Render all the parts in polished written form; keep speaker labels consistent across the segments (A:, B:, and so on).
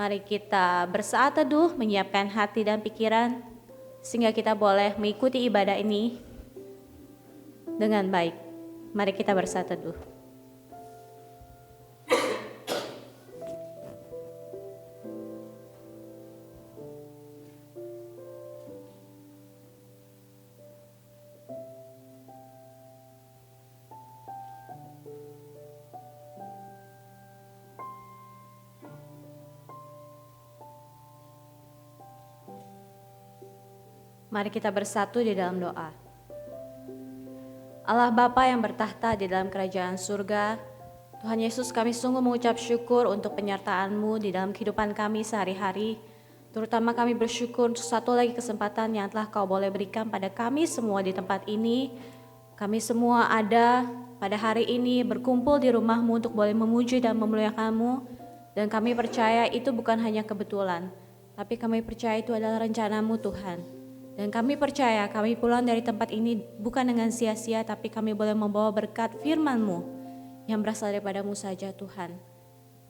A: Mari kita bersaat teduh, menyiapkan hati dan pikiran, sehingga kita boleh mengikuti ibadah ini dengan baik. Mari kita bersaat teduh. Mari kita bersatu di dalam doa. Allah Bapa yang bertahta di dalam kerajaan surga, Tuhan Yesus, kami sungguh mengucap syukur untuk penyertaan-Mu di dalam kehidupan kami sehari-hari. Terutama kami bersyukur untuk satu lagi kesempatan yang telah Kau boleh berikan pada kami semua di tempat ini. Kami semua ada pada hari ini berkumpul di rumah-Mu untuk boleh memuji dan memuliakan-Mu. Dan kami percaya itu bukan hanya kebetulan, tapi kami percaya itu adalah rencana-Mu Tuhan. Dan kami percaya kami pulang dari tempat ini bukan dengan sia-sia, tapi kami boleh membawa berkat firman-Mu yang berasal daripada-Mu saja Tuhan.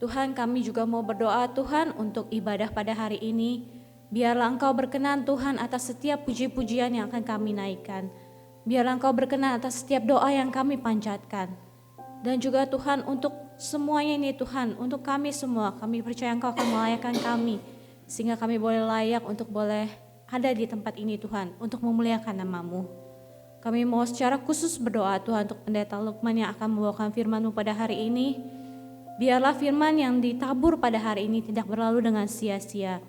A: Tuhan, kami juga mau berdoa Tuhan untuk ibadah pada hari ini. Biarlah Engkau berkenan Tuhan atas setiap puji-pujian yang akan kami naikkan. Biarlah Engkau berkenan atas setiap doa yang kami panjatkan. Dan juga Tuhan untuk semuanya ini Tuhan, untuk kami semua, kami percaya Engkau akan melayakkan kami. Sehingga kami boleh layak untuk boleh ada di tempat ini Tuhan, untuk memuliakan nama-Mu. Kami mau secara khusus berdoa Tuhan untuk Pendeta Lukman yang akan membawakan firman-Mu pada hari ini. Biarlah firman yang ditabur pada hari ini tidak berlalu dengan sia-sia.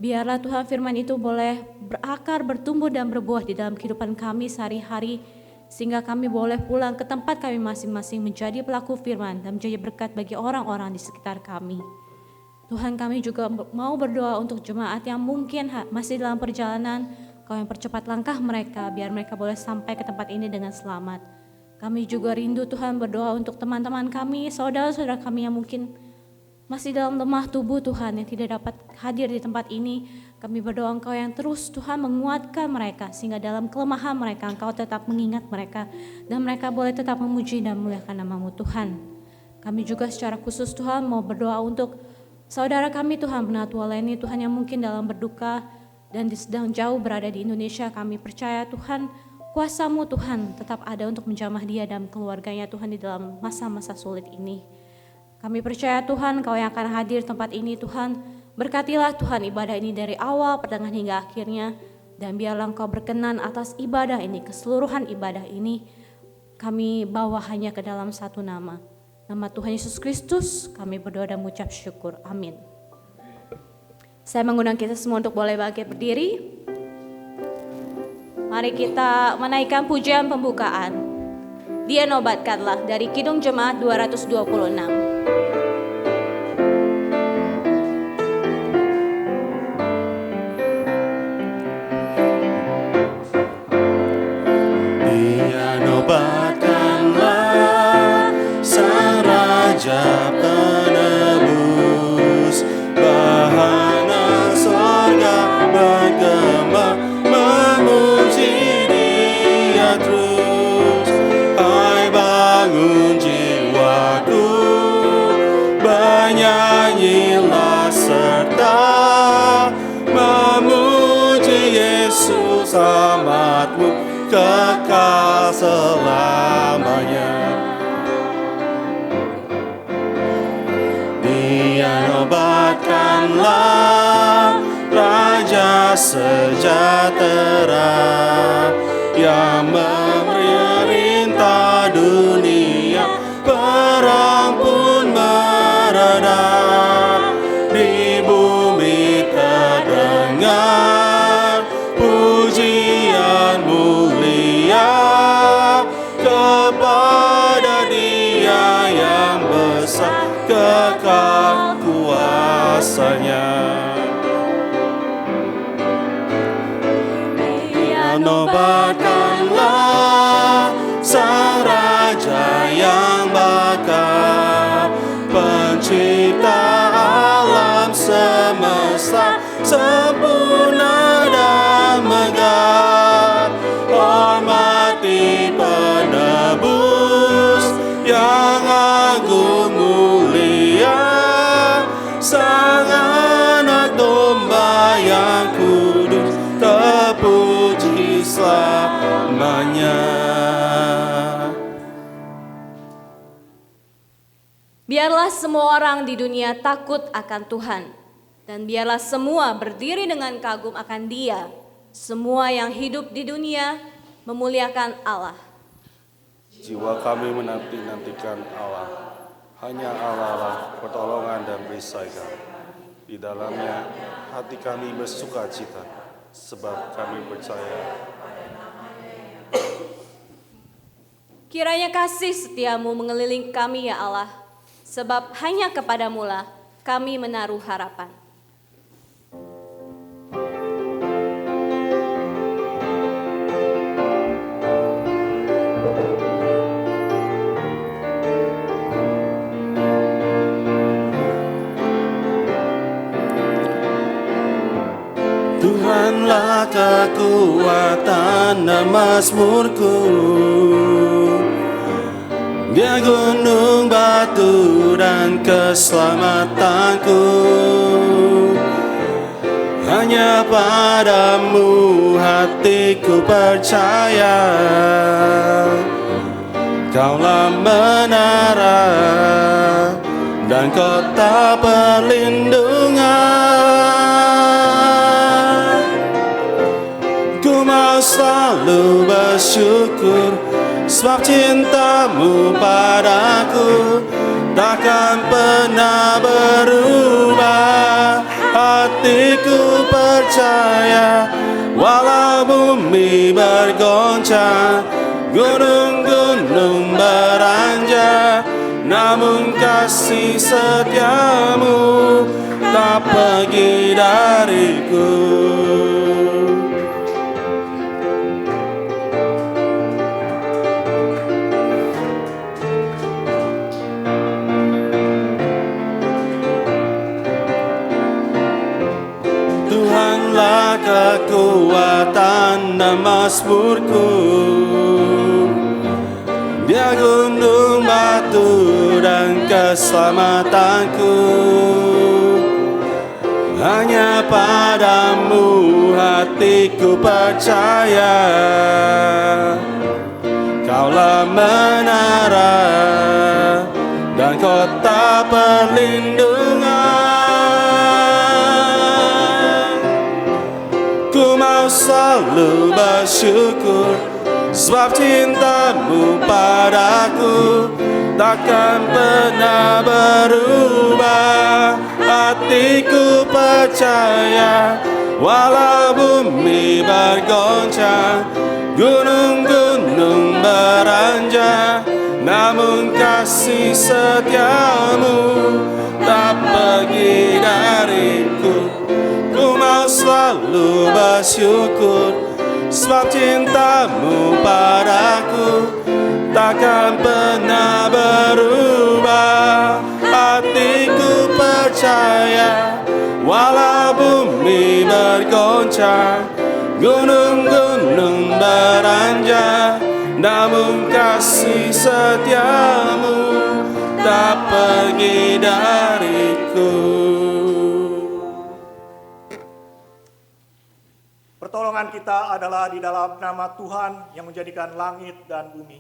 A: Biarlah Tuhan firman itu boleh berakar, bertumbuh dan berbuah di dalam kehidupan kami sehari-hari. Sehingga kami boleh pulang ke tempat kami masing-masing menjadi pelaku firman dan menjadi berkat bagi orang-orang di sekitar kami. Tuhan, kami juga mau berdoa untuk jemaat yang mungkin masih dalam perjalanan. Kau yang percepat langkah mereka biar mereka boleh sampai ke tempat ini dengan selamat. Kami juga rindu Tuhan berdoa untuk teman-teman kami, saudara-saudara kami yang mungkin masih dalam lemah tubuh Tuhan, yang tidak dapat hadir di tempat ini. Kami berdoa Engkau yang terus Tuhan menguatkan mereka, sehingga dalam kelemahan mereka Engkau tetap mengingat mereka, dan mereka boleh tetap memuji dan memuliakan nama-Mu Tuhan. Kami juga secara khusus Tuhan mau berdoa untuk saudara kami Tuhan Penatua Leni Tuhan yang mungkin dalam berduka dan sedang jauh berada di Indonesia. Kami percaya Tuhan, kuasa-Mu Tuhan tetap ada untuk menjamah dia dan keluarganya Tuhan di dalam masa-masa sulit ini. Kami percaya Tuhan Kau yang akan hadir tempat ini Tuhan. Berkatilah Tuhan ibadah ini dari awal, pertengahan hingga akhirnya. Dan biarlah Engkau berkenan atas ibadah ini, keseluruhan ibadah ini. Kami bawa hanya ke dalam satu nama. Nama Tuhan Yesus Kristus kami berdoa dan mengucap syukur. Amin. Saya mengundang kita semua untuk boleh bangkit berdiri. Mari kita menaikkan pujian pembukaan. Dia nobatkanlah dari Kidung Jemaat 226.
B: Penebus bahana sorga bergema memuji Dia terus. Hai bangun jiwaku, bernyanyilah serta memuji Yesus amat-Mu kekal selamanya. Nobatkanlah Raja sejahtera yang memerintah dunia, perang pun mereda. Di bumi terdengar pujian mulia kepada Dia yang besar kekal kuasanya. Dia nobatkanlah Sang Raja yang bakal, pencipta alam semesta, sempurna dan megah. Hormati penebus yang agung mulia, sangat
A: biarlah semua orang di dunia takut akan Tuhan, dan biarlah semua berdiri dengan kagum akan Dia. Semua yang hidup di dunia memuliakan Allah.
B: Jiwa kami menanti-nantikan Allah. Hanya Allah lah pertolongan dan perisai kami. Di dalamnya hati kami bersuka cita, sebab kami percaya.
A: Kiranya kasih setiamu mengelilingi kami ya Allah, sebab hanya kepadamu lah kami menaruh harapan.
B: Tuhanlah kekuatan dan mazmurku, Dia gunung batu dan keselamatanku. Hanya padamu hatiku percaya, Kaulah menara dan kota perlindungan. Ku mau selalu bersyukur, sebab cintamu padaku takkan pernah berubah. Hatiku percaya, walau bumi bergoncang, gunung-gunung beranjak, namun kasih setiamu tak pergi dariku. Tuhanlah kekuatan dan mazmurku, Dia gunung batu dan keselamatanku. Hanya padamu hatiku percaya, Kaulah menara dan kota perlindungan. Ku mau selalu bersyukur, sebab cintamu padaku takkan pernah berubah. Hatiku percaya, walau bumi bergoncang, gunung-gunung beranjak, namun kasih setiamu tak pergi dariku. Ku mau selalu bersyukur, sebab cintamu padaku takkan pernah berubah. Hatiku percaya, walau bumi bergoncang, gunung-gunung beranjak, namun kasih setiamu tak pergi dariku.
C: Pertolongan kita adalah di dalam nama Tuhan yang menjadikan langit dan bumi.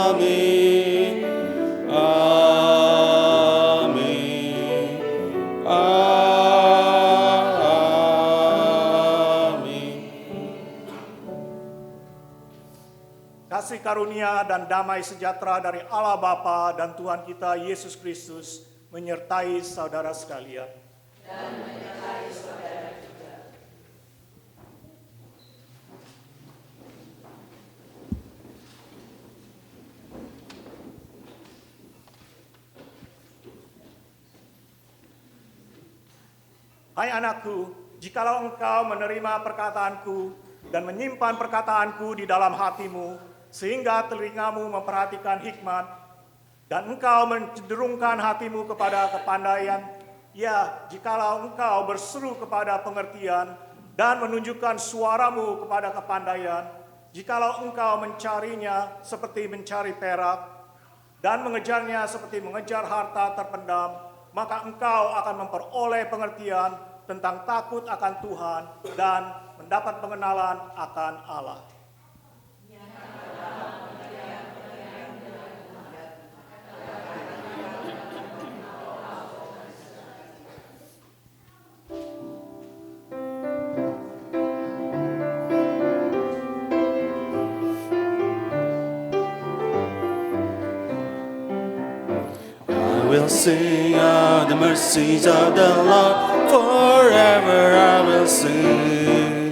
B: Amin. Amin. Amin.
C: Kasih karunia dan damai sejahtera dari Allah Bapa dan Tuhan kita Yesus Kristus menyertai saudara sekalian. Dan menyertai saudara juga. Hai anakku, jikalau engkau menerima perkataanku dan menyimpan perkataanku di dalam hatimu, sehingga telingamu memperhatikan hikmat, dan engkau mencenderungkan hatimu kepada kepandaian, ya, jikalau engkau berseru kepada pengertian dan menunjukkan suaramu kepada kepandaian, jikalau engkau mencarinya seperti mencari perak dan mengejarnya seperti mengejar harta terpendam, maka engkau akan memperoleh pengertian tentang takut akan Tuhan dan mendapat pengenalan akan Allah.
B: will sing of the mercies of the Lord. Forever I will sing.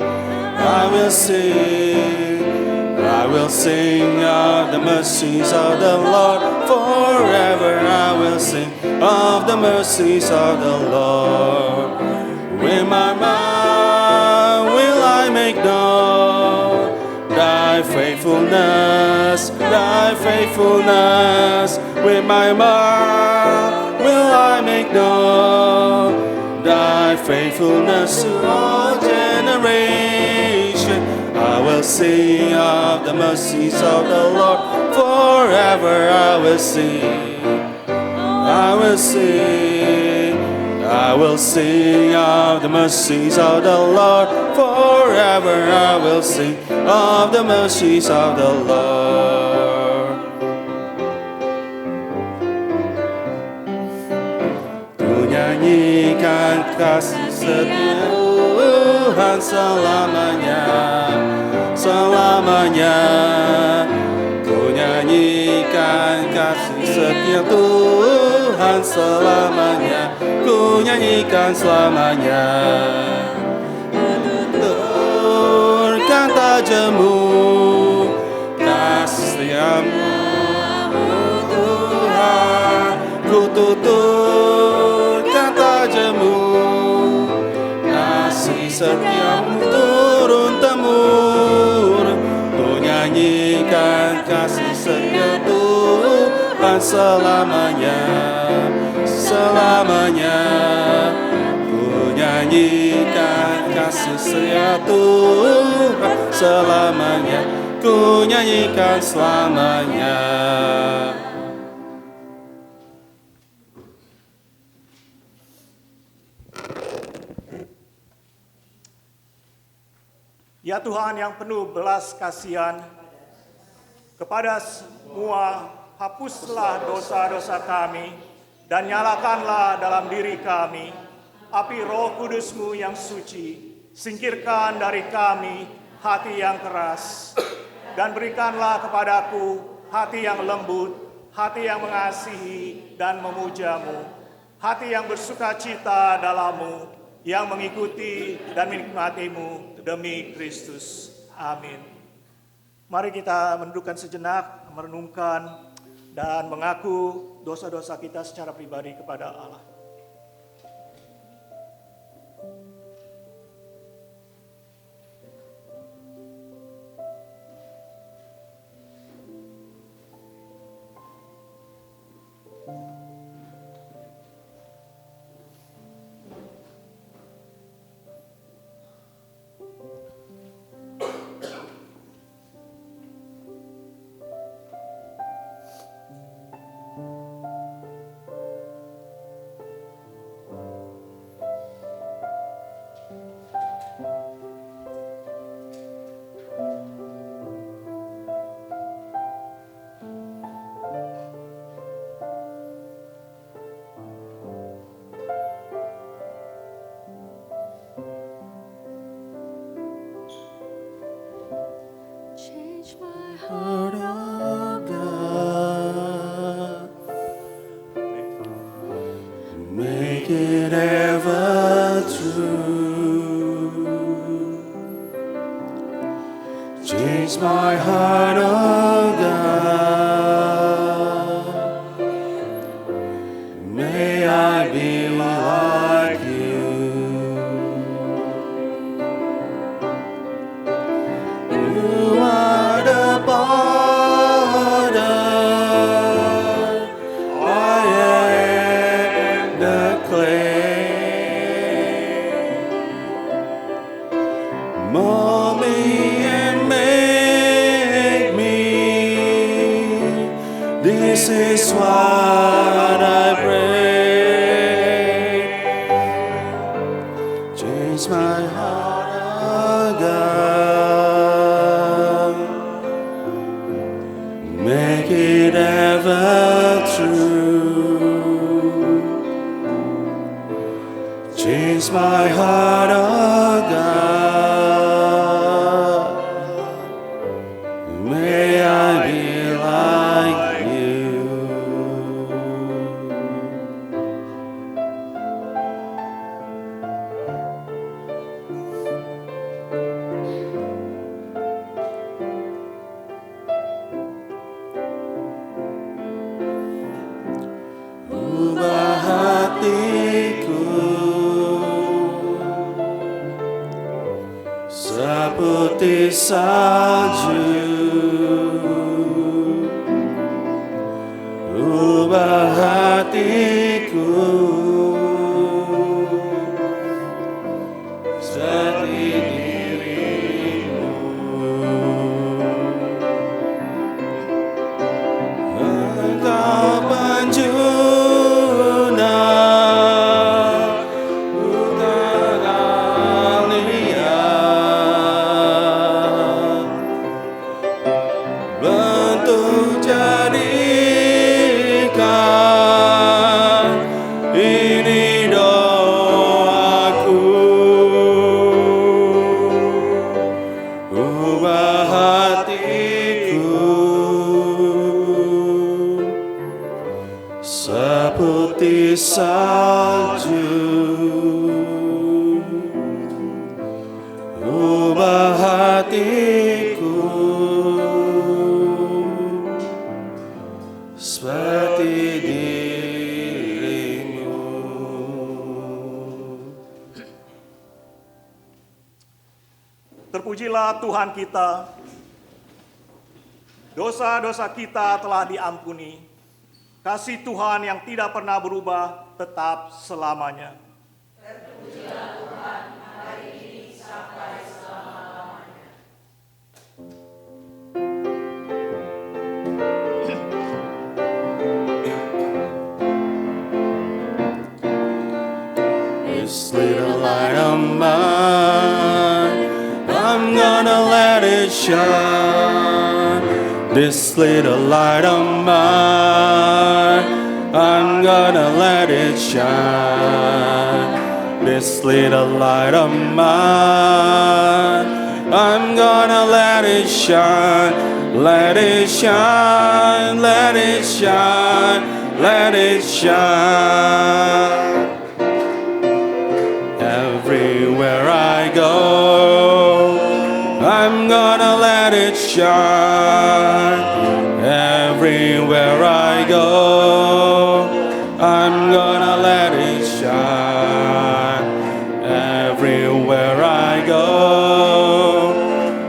B: I will sing. I will sing of the mercies of the Lord. Forever I will sing of the mercies of the Lord. With my mouth will I make known thy faithfulness, thy faithfulness. With my mouth will I make known thy faithfulness to all generations. I will sing of the mercies of the Lord. Forever I will sing. I will sing. I will sing of the mercies of the Lord. Forever I will sing of the mercies of the Lord. Ku nyanyikan kasih setia Tuhan selamanya, selamanya. Ku nyanyikan kasih setia Tuhan selamanya, ku nyanyikan selamanya. Tuturkan tajammu, kasih setiamu Tuhan. Ku tuturkan tajammu, kasih setiamu turun-temurun. Ku nyanyikan kasih setia Tuhan selamanya, selamanya. Ku nyanyikan kasih setia Tuhan selamanya, ku nyanyikan selamanya.
C: Ya Tuhan yang penuh belas kasihan, kepada semua hapuslah dosa-dosa kami, dan nyalakanlah dalam diri kami api Roh Kudus-Mu yang suci. Singkirkan dari kami hati yang keras, dan berikanlah kepadaku hati yang lembut, hati yang mengasihi dan memuja-Mu, hati yang bersuka cita dalam-Mu, yang mengikuti dan menikmati-Mu demi Kristus. Amin. Mari kita mendudukkan sejenak, merenungkan dan mengaku dosa-dosa kita secara pribadi kepada Allah.
A: Change my
B: Heart of God, make it ever true. Change my heart, oh God. May I be like you. You are the potter, I am the clay. Mold me and make me. This is what I pray. Change my heart, oh God. Make it ever true. Change my heart, oh God. May I be like you. salju, ubah hatiku seperti dirimu. Engkau penjuna hutan alia, bentuk jadikan ini doaku, ubah hatiku seperti salju, ubah hatiku seperti dirimu.
C: Terpujilah Tuhan kita, dosa-dosa kita telah diampuni, kasih Tuhan yang tidak pernah berubah tetap selamanya.
B: This little light of mine, I'm gonna let it shine. This little light of mine, I'm gonna let it shine. This little light of mine, I'm gonna let it shine. Let it shine, let it shine, let it shine. Everywhere I go, I'm gonna let it shine. Everywhere I go, I'm gonna let it shine. Everywhere I go,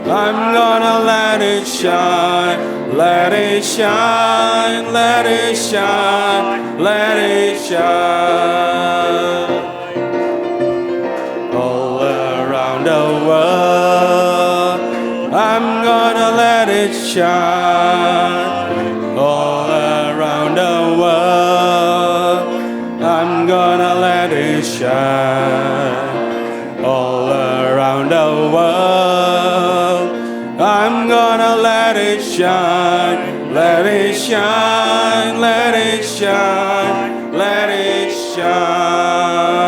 B: I'm gonna let it shine. Let it shine, let it shine, let it shine. All around the world, I'm gonna let it shine. All around the world, I'm gonna let it shine. All around the world, I'm gonna let it shine. Let it shine, let it shine, let it shine.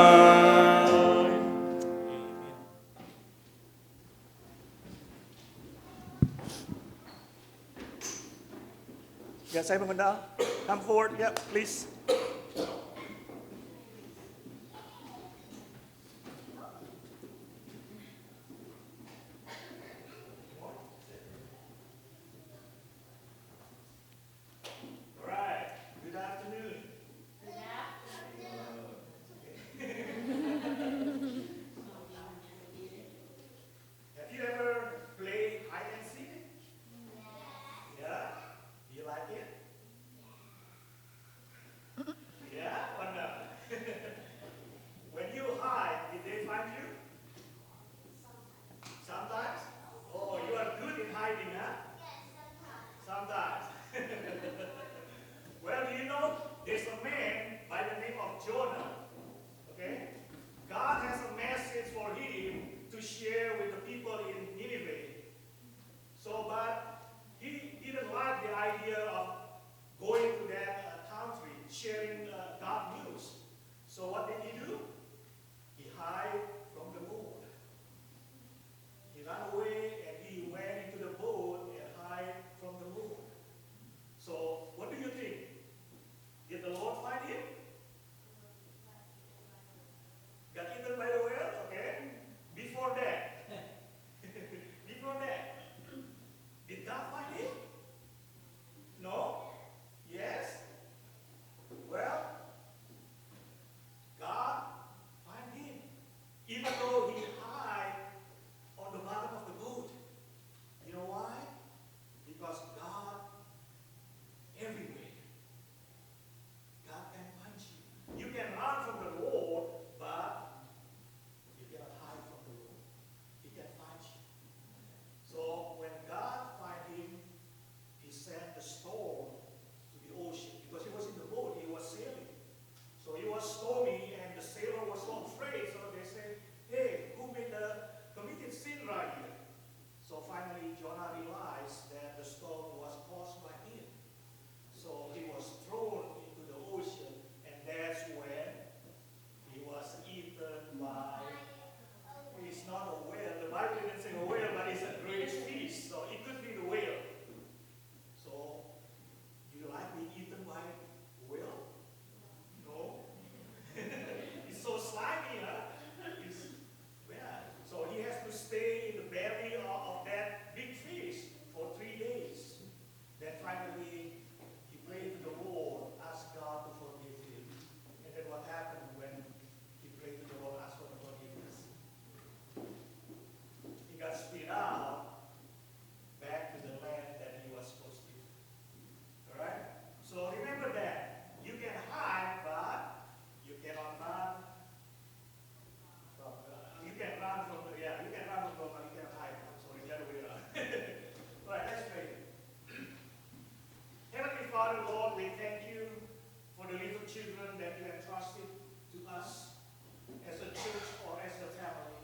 C: Ya, saya mengundang. Come forward, ya, please. Alright, good afternoon. Have you ever played hide and seek? Yeah. Do you like it? children that you have trusted to us as a church or as a family.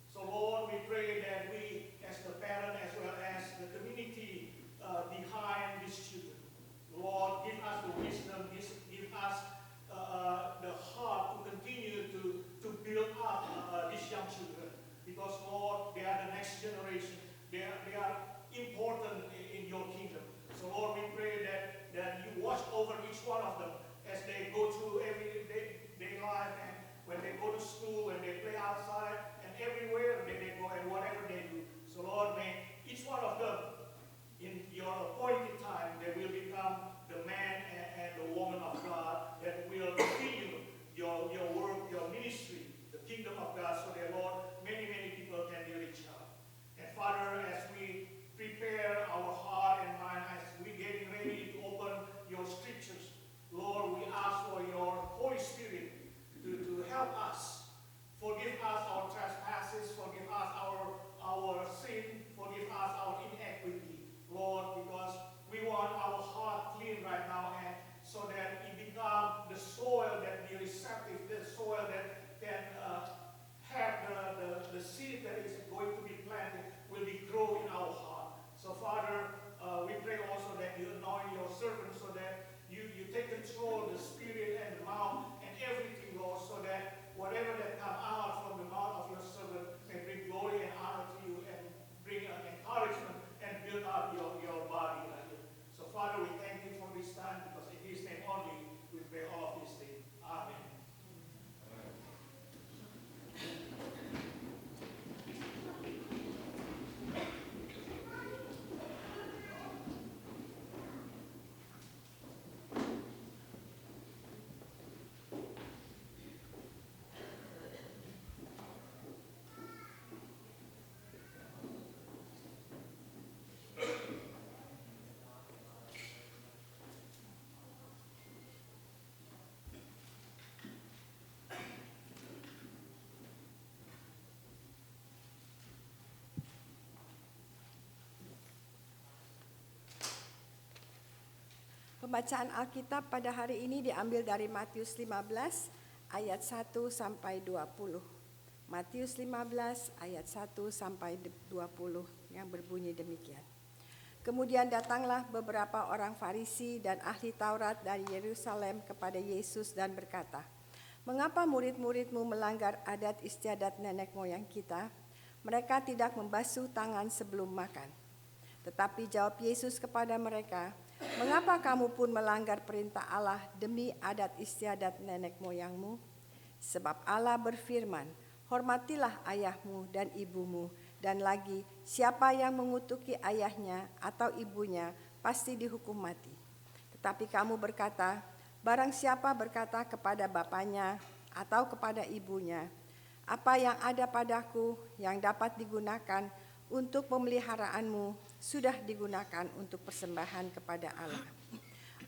C: So Lord, we pray that we, as the parent as well as the community behind these children, Lord, give us the wisdom, give us the heart to continue to build up these young children. Because Lord, they are the next generation. They are important in your kingdom. So Lord, we pray that you watch over each one of them as they go through everyday life, and when they go to school, when they play outside, and everywhere they go and whatever they do. So Lord, may each one of them, in your appointed time, they will become the man and the woman of God that will continue your work, your ministry, the kingdom of God, so that, Lord, many people can be reached out. And Father, as we prepare our heart and mind, as we getting ready to open your scriptures, Lord, we ask for your Holy Spirit to help us. Forgive us our trespasses, forgive us our sin, forgive us our inequity, Lord, because we want our heart clean right now, and so that it become the soil that be receptive, the soil that can have the seed that is going to be planted will be grow in our heart. So Father, we pray also that you anoint your servants so that you take control of the spirit and the mouth and everything, Lord, so that whatever that come out from the mouth of your servant may bring glory and honor to you and bring encouragement and build up your body. So Father, we thank you for this time, because in his name only we pray all of these things. Amen.
D: Pembacaan Alkitab pada hari ini diambil dari Matius 15 ayat 1 sampai 20. Matius 15 ayat 1 sampai 20 yang berbunyi demikian. Kemudian datanglah beberapa orang Farisi dan ahli Taurat dari Yerusalem kepada Yesus dan berkata, "Mengapa murid-muridmu melanggar adat istiadat nenek moyang kita? Mereka tidak membasuh tangan sebelum makan." Tetapi jawab Yesus kepada mereka, "Mengapa kamu pun melanggar perintah Allah demi adat istiadat nenek moyangmu? Sebab Allah berfirman, hormatilah ayahmu dan ibumu, dan lagi siapa yang mengutuki ayahnya atau ibunya pasti dihukum mati. Tetapi kamu berkata, barang siapa berkata kepada bapaknya atau kepada ibunya, apa yang ada padaku yang dapat digunakan untuk pemeliharaanmu sudah digunakan untuk persembahan kepada Allah.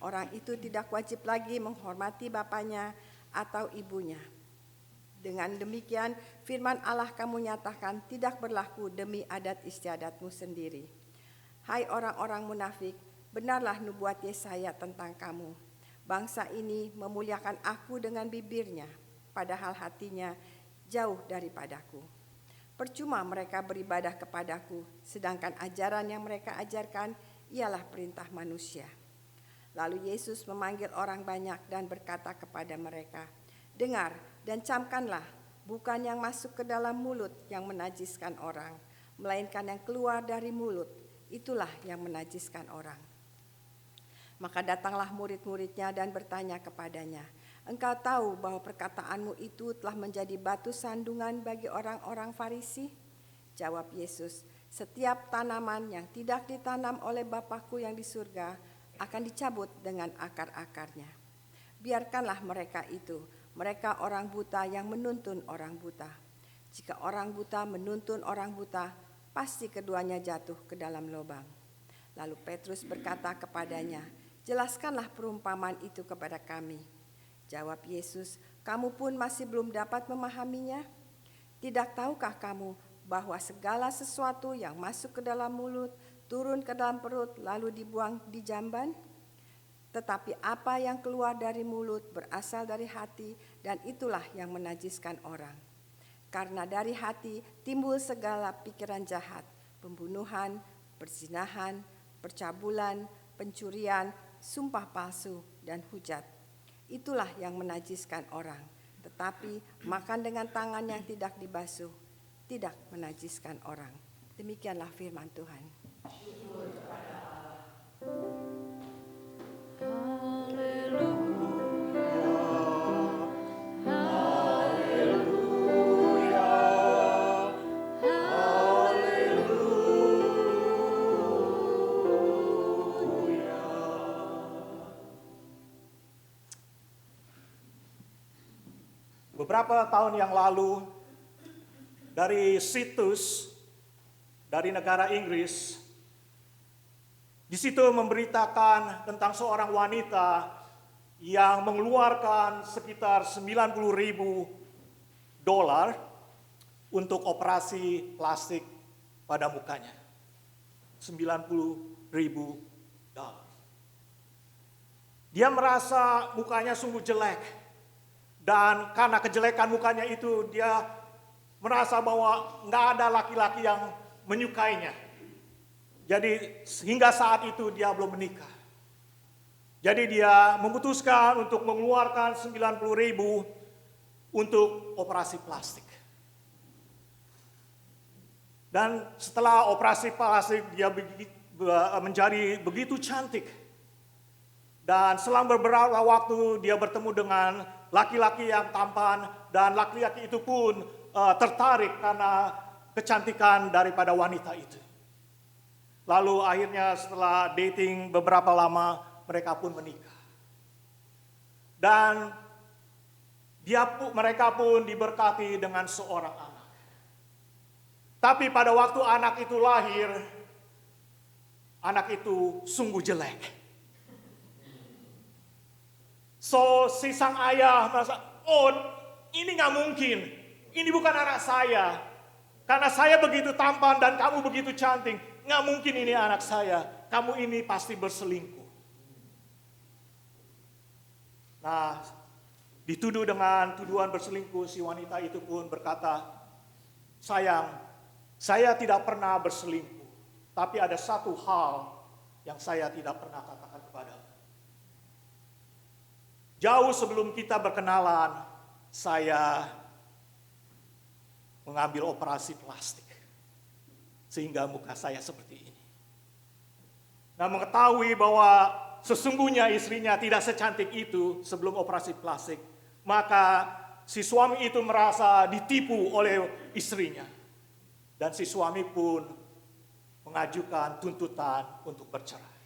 D: Orang itu tidak wajib lagi menghormati bapaknya atau ibunya. Dengan demikian firman Allah kamu nyatakan tidak berlaku demi adat istiadatmu sendiri. Hai orang-orang munafik, benarlah nubuat Yesaya tentang kamu. Bangsa ini memuliakan aku dengan bibirnya, padahal hatinya jauh daripadaku. Percuma mereka beribadah kepadaku, sedangkan ajaran yang mereka ajarkan ialah perintah manusia." Lalu Yesus memanggil orang banyak dan berkata kepada mereka, "Dengar dan camkanlah, bukan yang masuk ke dalam mulut yang menajiskan orang, melainkan yang keluar dari mulut, itulah yang menajiskan orang." Maka datanglah murid-muridnya dan bertanya kepadanya, "Engkau tahu bahwa perkataanmu itu telah menjadi batu sandungan bagi orang-orang Farisi?" Jawab Yesus, "Setiap tanaman yang tidak ditanam oleh Bapa-Ku yang di surga akan dicabut dengan akar-akarnya. Biarkanlah mereka itu, mereka orang buta yang menuntun orang buta. Jika orang buta menuntun orang buta, pasti keduanya jatuh ke dalam lubang." Lalu Petrus berkata kepadanya, "Jelaskanlah perumpamaan itu kepada kami." Jawab Yesus, "Kamu pun masih belum dapat memahaminya? Tidak tahukah kamu bahwa segala sesuatu yang masuk ke dalam mulut, turun ke dalam perut, lalu dibuang di jamban? Tetapi apa yang keluar dari mulut berasal dari hati, dan itulah yang menajiskan orang. Karena dari hati timbul segala pikiran jahat, pembunuhan, perzinahan, percabulan, pencurian, sumpah palsu, dan hujat. Itulah yang menajiskan orang. Tetapi makan dengan tangan yang tidak dibasuh tidak menajiskan orang. Demikianlah firman Tuhan.
C: Beberapa tahun yang lalu, dari situs dari negara Inggris, di situ memberitakan tentang seorang wanita yang mengeluarkan sekitar $90.000 untuk operasi plastik pada mukanya. $90.000. Dia merasa mukanya sungguh jelek. Dan karena kejelekan mukanya itu, dia merasa bahwa nggak ada laki-laki yang menyukainya. Jadi hingga saat itu dia belum menikah. Jadi dia memutuskan untuk mengeluarkan $90.000 untuk operasi plastik. Dan setelah operasi plastik dia menjadi begitu cantik. Dan selama beberapa waktu dia bertemu dengan laki-laki yang tampan, dan laki-laki itu pun tertarik karena kecantikan daripada wanita itu. Lalu akhirnya setelah dating beberapa lama, mereka pun menikah. Dan mereka pun diberkati dengan seorang anak. Tapi pada waktu anak itu lahir, anak itu sungguh jelek. So si sang ayah merasa, oh ini nggak mungkin, ini bukan anak saya. Karena saya begitu tampan dan kamu begitu cantik, nggak mungkin ini anak saya. Kamu ini pasti berselingkuh. Nah, dituduh dengan tuduhan berselingkuh, si wanita itu pun berkata, sayang, saya tidak pernah berselingkuh. Tapi ada satu hal yang saya tidak pernah katakan kepadamu. Jauh sebelum kita berkenalan, saya mengambil operasi plastik. Sehingga muka saya seperti ini. Nah, mengetahui bahwa sesungguhnya istrinya tidak secantik itu sebelum operasi plastik, maka si suami itu merasa ditipu oleh istrinya. Dan si suami pun mengajukan tuntutan untuk bercerai.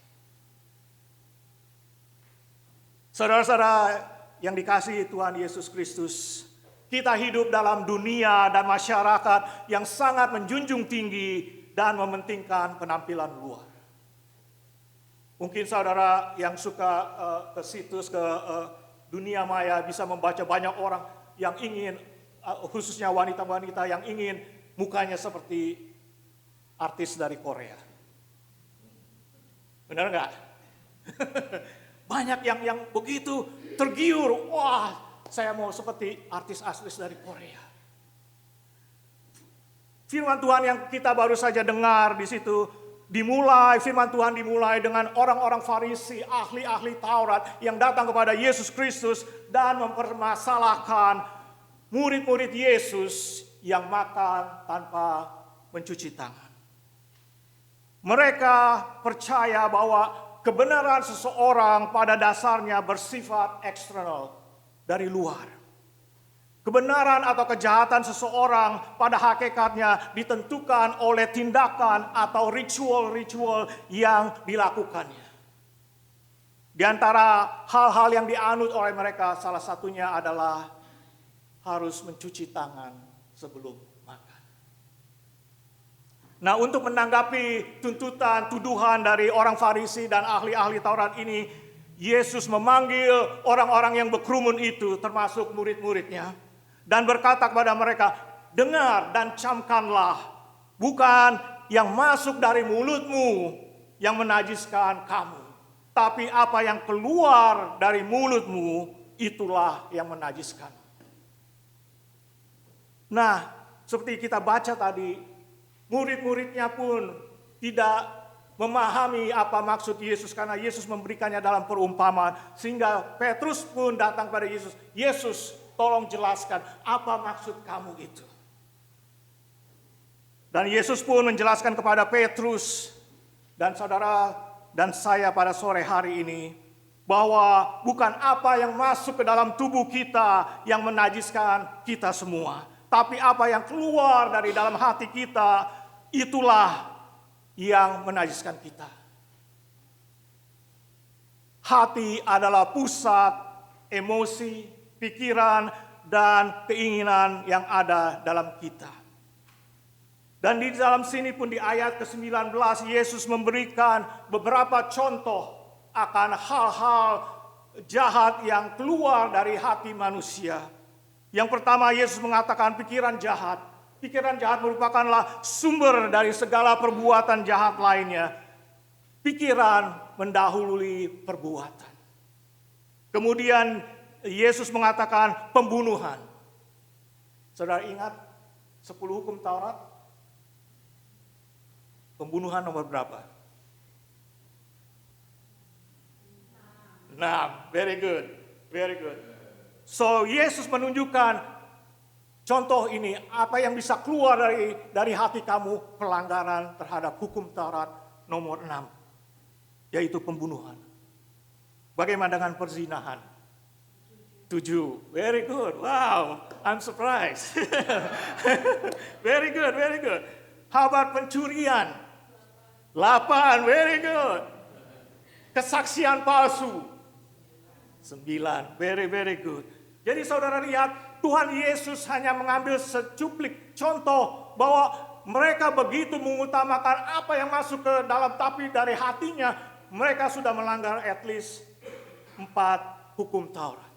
C: Saudara-saudara yang dikasihi Tuhan Yesus Kristus, kita hidup dalam dunia dan masyarakat yang sangat menjunjung tinggi dan mementingkan penampilan luar. Mungkin saudara yang suka ke situs, ke dunia maya bisa membaca banyak orang yang ingin, khususnya wanita-wanita yang ingin mukanya seperti artis dari Korea. Benar nggak? Banyak yang begitu tergiur, wah saya mau seperti artis-artis dari Korea. Firman Tuhan yang kita baru saja dengar di situ, firman Tuhan dimulai dengan orang-orang Farisi, ahli-ahli Taurat yang datang kepada Yesus Kristus dan mempermasalahkan murid-murid Yesus yang makan tanpa mencuci tangan. Mereka percaya bahwa kebenaran seseorang pada dasarnya bersifat eksternal, dari luar. Kebenaran atau kejahatan seseorang pada hakikatnya ditentukan oleh tindakan atau ritual-ritual yang dilakukannya. Di antara hal-hal yang dianut oleh mereka, salah satunya adalah harus mencuci tangan sebelum makan. Nah, untuk menanggapi tuntutan, tuduhan dari orang Farisi dan ahli-ahli Taurat ini, Yesus memanggil orang-orang yang berkerumun itu, termasuk murid-muridnya, dan berkata kepada mereka, dengar dan camkanlah, bukan yang masuk dari mulutmu yang menajiskan kamu, tapi apa yang keluar dari mulutmu itulah yang menajiskan. Nah, seperti kita baca tadi, murid-muridnya pun tidak memahami apa maksud Yesus karena Yesus memberikannya dalam perumpamaan. Sehingga Petrus pun datang pada Yesus. Yesus, tolong jelaskan apa maksud kamu itu. Dan Yesus pun menjelaskan kepada Petrus dan saudara dan saya pada sore hari ini, bahwa bukan apa yang masuk ke dalam tubuh kita yang menajiskan kita semua, tapi apa yang keluar dari dalam hati kita, itulah yang menajiskan kita. Hati adalah pusat emosi, pikiran, dan keinginan yang ada dalam kita. Dan di dalam sini pun di ayat ke-19 Yesus memberikan beberapa contoh akan hal-hal jahat yang keluar dari hati manusia. Yang pertama Yesus mengatakan pikiran jahat. Pikiran jahat merupakanlah sumber dari segala perbuatan jahat lainnya. Pikiran mendahului perbuatan. Kemudian Yesus mengatakan pembunuhan. Saudara ingat 10 hukum Taurat? Pembunuhan nomor berapa? 6. Very good. Very good. So Yesus menunjukkan contoh ini, apa yang bisa keluar dari hati kamu, pelanggaran terhadap hukum Taurat nomor 6, yaitu pembunuhan. Bagaimana dengan perzinahan? 7. Very good. Wow, I'm surprised. Very good, very good. How about pencurian? 8, very good. Kesaksian palsu. 9, very, very good. Jadi saudara lihat, Tuhan Yesus hanya mengambil secuplik contoh bahwa mereka begitu mengutamakan apa yang masuk ke dalam, tapi dari hatinya mereka sudah melanggar at least 4 hukum Taurat.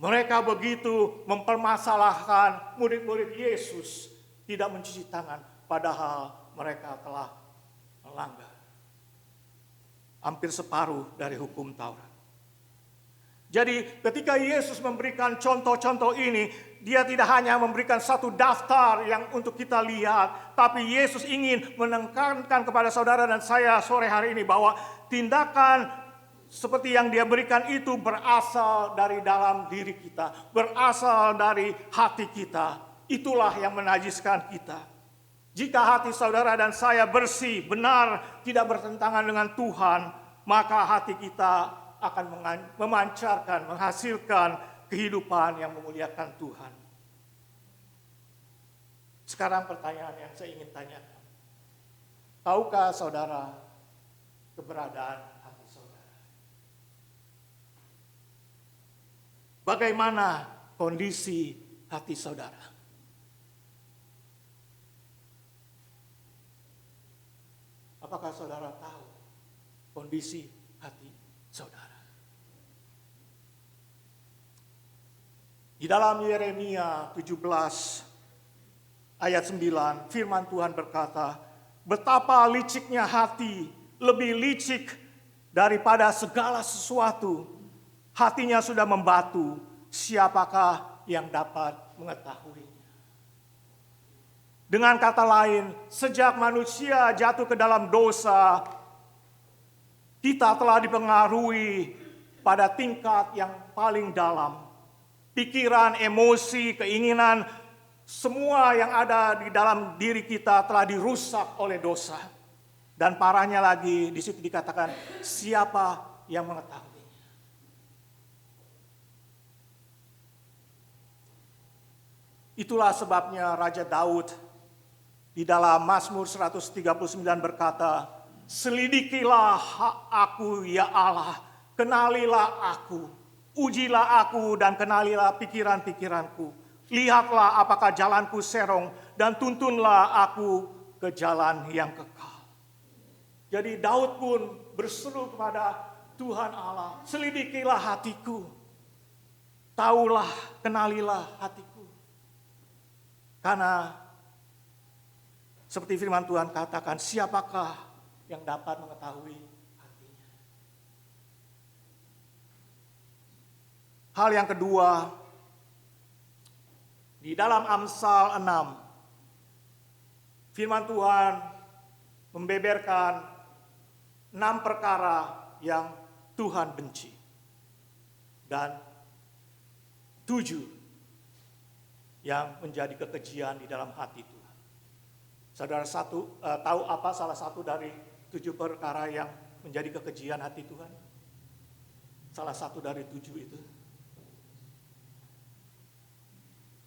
C: Mereka begitu mempermasalahkan murid-murid Yesus tidak mencuci tangan, padahal mereka telah melanggar hampir separuh dari hukum Taurat. Jadi ketika Yesus memberikan contoh-contoh ini, dia tidak hanya memberikan satu daftar yang untuk kita lihat, tapi Yesus ingin menekankan kepada saudara dan saya sore hari ini bahwa tindakan seperti yang dia berikan itu berasal dari dalam diri kita, berasal dari hati kita. Itulah yang menajiskan kita. Jika hati saudara dan saya bersih, benar, tidak bertentangan dengan Tuhan, maka hati kita akan memancarkan, menghasilkan kehidupan yang memuliakan Tuhan. Sekarang pertanyaan yang saya ingin tanyakan. Tahukah saudara keberadaan hati saudara? Bagaimana kondisi hati saudara? Apakah saudara tahu kondisi hati saudara? Di dalam Yeremia 17 ayat 9, firman Tuhan berkata, betapa liciknya hati, lebih licik daripada segala sesuatu. Hatinya sudah membatu, siapakah yang dapat mengetahui? Dengan kata lain, sejak manusia jatuh ke dalam dosa, kita telah dipengaruhi pada tingkat yang paling dalam. Pikiran, emosi, keinginan, semua yang ada di dalam diri kita telah dirusak oleh dosa. Dan parahnya lagi, di situ dikatakan, siapa yang mengetahui? Itulah sebabnya Raja Daud di dalam Mazmur 139 berkata, selidikilah aku ya Allah, kenalilah aku, ujilah aku dan kenalilah pikiran-pikiranku. Lihatlah apakah jalanku serong dan tuntunlah aku ke jalan yang kekal. Jadi Daud pun berseru kepada Tuhan Allah, selidikilah hatiku, taulah, kenalilah hatiku. Karena seperti firman Tuhan katakan, siapakah yang dapat mengetahui hal yang kedua, di dalam Amsal 6, firman Tuhan membeberkan 6 perkara yang Tuhan benci. Dan 7 yang menjadi kekejian di dalam hati Tuhan. Saudara tahu apa salah satu dari 7 perkara yang menjadi kekejian hati Tuhan? Salah satu dari 7 itu.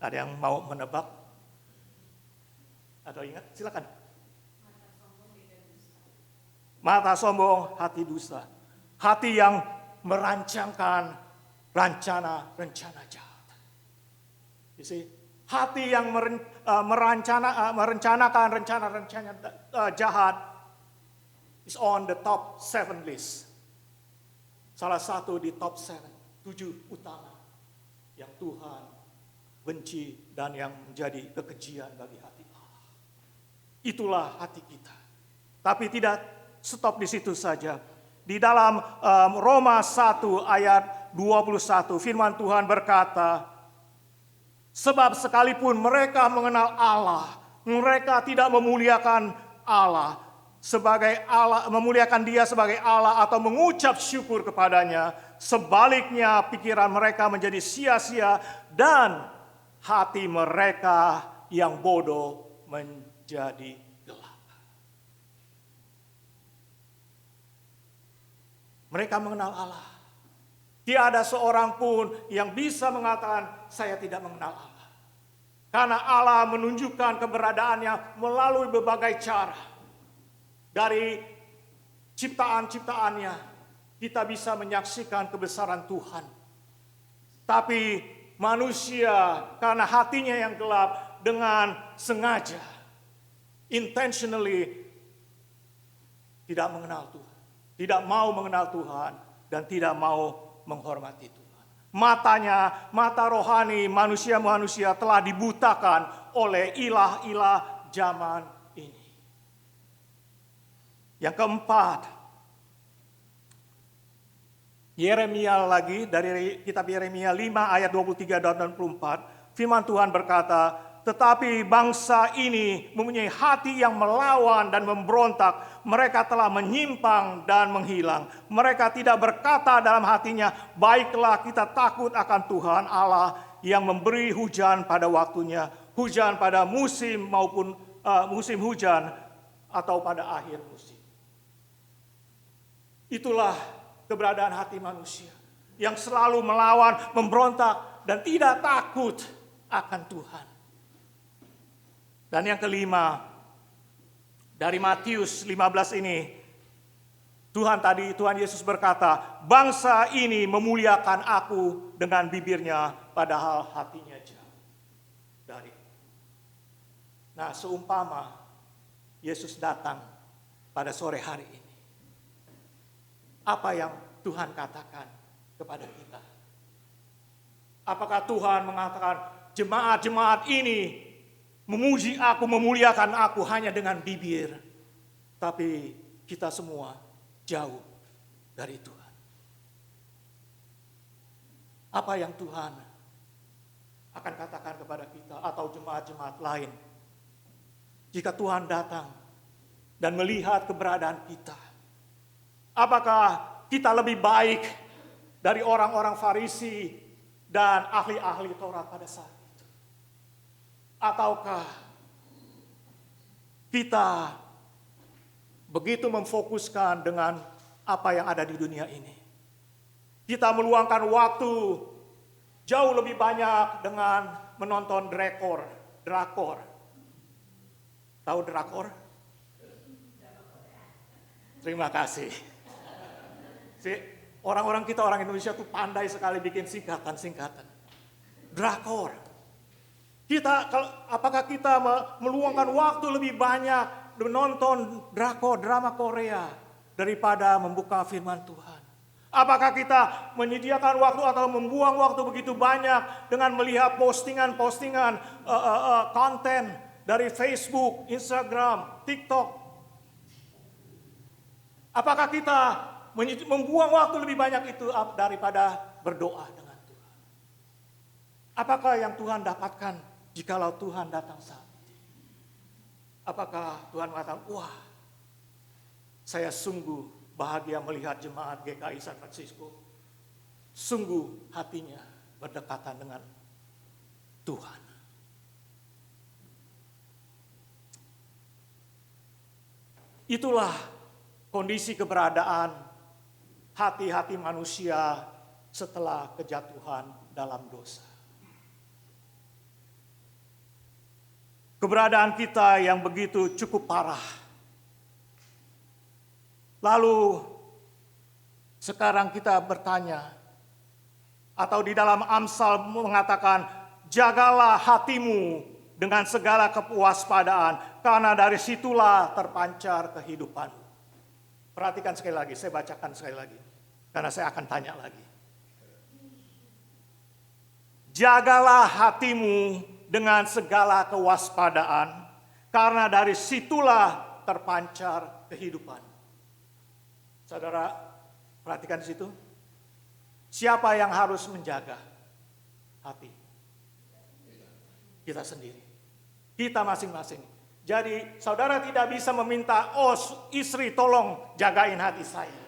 C: Ada yang mau menebak? Atau ingat? Silakan. Mata sombong, hati dusta. Hati yang merancangkan rencana-rencana jahat. You see, hati yang merencanakan rencana-rencana jahat is on the top 7 list. Salah satu di top 7 utama yang Tuhan benci dan yang menjadi kekejian bagi hati Allah. Itulah hati kita. Tapi tidak stop di situ saja. Di dalam Roma 1 ayat 21 firman Tuhan berkata, sebab sekalipun mereka mengenal Allah, mereka tidak memuliakan Allah sebagai Allah, memuliakan Dia sebagai Allah atau mengucap syukur kepadanya. Sebaliknya pikiran mereka menjadi sia-sia dan hati mereka yang bodoh menjadi gelap. Mereka mengenal Allah. Tiada seorang pun yang bisa mengatakan saya tidak mengenal Allah. Karena Allah menunjukkan keberadaannya melalui berbagai cara. Dari ciptaan-ciptaannya kita bisa menyaksikan kebesaran Tuhan. Tapi manusia karena hatinya yang gelap dengan sengaja, intentionally tidak mengenal Tuhan. Tidak mau mengenal Tuhan dan tidak mau menghormati Tuhan. Matanya, mata rohani manusia-manusia telah dibutakan oleh ilah-ilah zaman ini. Yang keempat, Yeremia lagi dari kitab Yeremia 5 ayat 23 dan 24. Firman Tuhan berkata, tetapi bangsa ini mempunyai hati yang melawan dan memberontak. Mereka telah menyimpang dan menghilang. Mereka tidak berkata dalam hatinya, baiklah kita takut akan Tuhan Allah yang memberi hujan pada waktunya. Hujan pada musim maupun musim hujan atau pada akhir musim. Itulah keberadaan hati manusia yang selalu melawan, memberontak dan tidak takut akan Tuhan. Dan yang kelima, dari Matius 15 ini, Tuhan Yesus berkata, bangsa ini memuliakan aku dengan bibirnya, padahal hatinya jauh dari. Nah, seumpama Yesus datang pada sore hari ini, apa yang Tuhan katakan kepada kita? Apakah Tuhan mengatakan jemaat-jemaat ini memuji aku, memuliakan aku hanya dengan bibir, tapi kita semua jauh dari Tuhan? Apa yang Tuhan akan katakan kepada kita atau jemaat-jemaat lain jika Tuhan datang dan melihat keberadaan kita? Apakah kita lebih baik dari orang-orang Farisi dan ahli-ahli Taurat pada saat itu? Ataukah kita begitu memfokuskan dengan apa yang ada di dunia ini? Kita meluangkan waktu jauh lebih banyak dengan menonton drakor. Tahu drakor? Terima kasih. Orang-orang kita, orang Indonesia tuh pandai sekali bikin singkatan-singkatan. Drakor. Apakah kita meluangkan waktu lebih banyak menonton drakor, drama Korea daripada membuka firman Tuhan? Apakah kita menyediakan waktu atau membuang waktu begitu banyak dengan melihat postingan-postingan konten dari Facebook, Instagram, TikTok? Apakah kita membuang waktu lebih banyak itu daripada berdoa dengan Tuhan? Apakah yang Tuhan dapatkan jikalau Tuhan datang saat ini? Apakah Tuhan mengatakan, wah, saya sungguh bahagia melihat jemaat GKI San Francisco. Sungguh hatinya berdekatan dengan Tuhan. Itulah kondisi keberadaan hati-hati manusia setelah kejatuhan dalam dosa. Keberadaan kita yang begitu cukup parah. Lalu sekarang kita bertanya, atau di dalam Amsal mengatakan, jagalah hatimu dengan segala kewaspadaan, karena dari situlah terpancar kehidupanmu. Perhatikan sekali lagi, saya bacakan sekali lagi, karena saya akan tanya lagi. Jagalah hatimu dengan segala kewaspadaan, karena dari situlah terpancar kehidupan. Saudara, perhatikan di situ. Siapa yang harus menjaga hati? Kita sendiri. Kita masing-masing. Jadi saudara tidak bisa meminta, oh istri tolong jagain hati saya.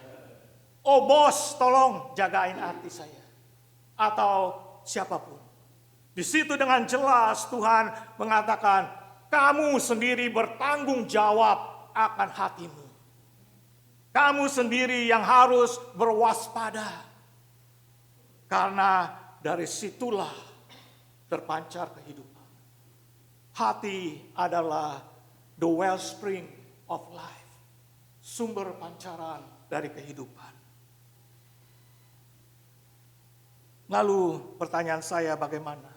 C: Oh bos tolong jagain hati saya. Atau siapapun. Di situ dengan jelas Tuhan mengatakan, kamu sendiri bertanggung jawab akan hatimu. Kamu sendiri yang harus berwaspada. Karena dari situlah terpancar kehidupan. Hati adalah the wellspring of life. Sumber pancaran dari kehidupan. Lalu pertanyaan saya bagaimana?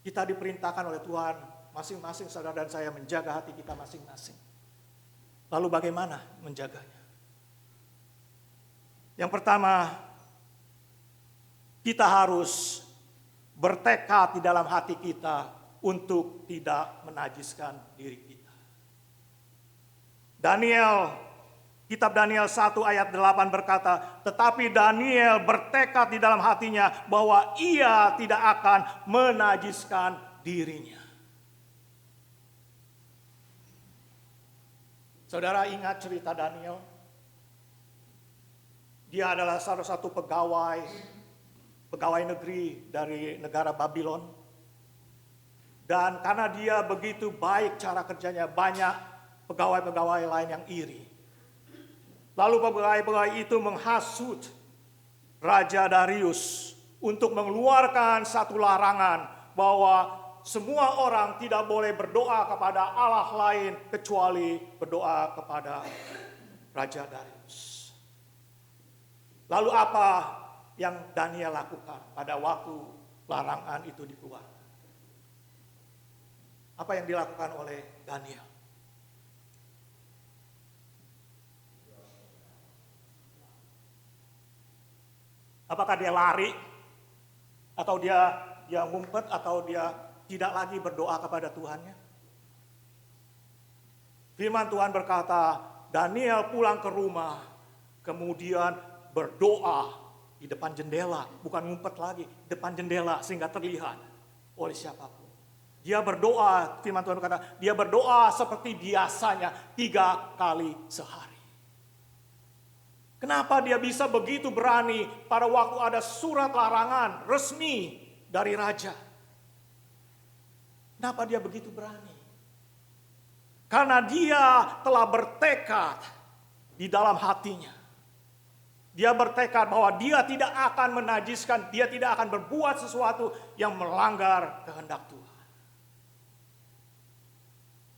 C: Kita diperintahkan oleh Tuhan, masing-masing saudara dan saya menjaga hati kita masing-masing. Lalu bagaimana menjaganya? Yang pertama, kita harus bertekad di dalam hati kita untuk tidak menajiskan diri kita. Kitab Daniel 1 ayat 8 berkata, tetapi Daniel bertekad di dalam hatinya bahwa ia tidak akan menajiskan dirinya. Saudara ingat cerita Daniel? Dia adalah salah satu pegawai negeri dari negara Babylon. Dan karena dia begitu baik cara kerjanya, banyak pegawai-pegawai lain yang iri. Lalu pegawai-pegawai itu menghasut Raja Darius untuk mengeluarkan satu larangan bahwa semua orang tidak boleh berdoa kepada Allah lain kecuali berdoa kepada Raja Darius. Lalu apa yang Daniel lakukan pada waktu larangan itu dikeluarkan? Apa yang dilakukan oleh Daniel? Apakah dia lari? Atau dia ngumpet? Atau dia tidak lagi berdoa kepada Tuhannya? Firman Tuhan berkata, Daniel pulang ke rumah, kemudian berdoa di depan jendela, bukan ngumpet lagi, depan jendela sehingga terlihat oleh siapapun. Dia berdoa, firman Tuhan berkata, dia berdoa seperti biasanya 3 kali sehari. Kenapa dia bisa begitu berani pada waktu ada surat larangan resmi dari raja? Kenapa dia begitu berani? Karena dia telah bertekad di dalam hatinya. Dia bertekad bahwa dia tidak akan menajiskan, dia tidak akan berbuat sesuatu yang melanggar kehendak Tuhan.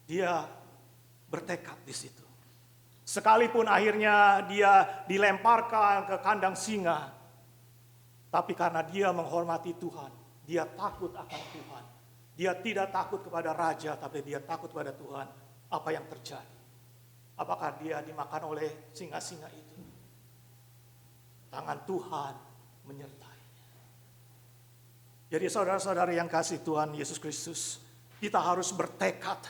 C: Dia bertekad di situ. Sekalipun akhirnya dia dilemparkan ke kandang singa, tapi karena dia menghormati Tuhan, dia takut akan Tuhan. Dia tidak takut kepada raja, tapi dia takut kepada Tuhan. Apa yang terjadi? Apakah dia dimakan oleh singa-singa itu? Tangan Tuhan menyertainya. Jadi saudara-saudari yang kasih Tuhan Yesus Kristus, kita harus bertekad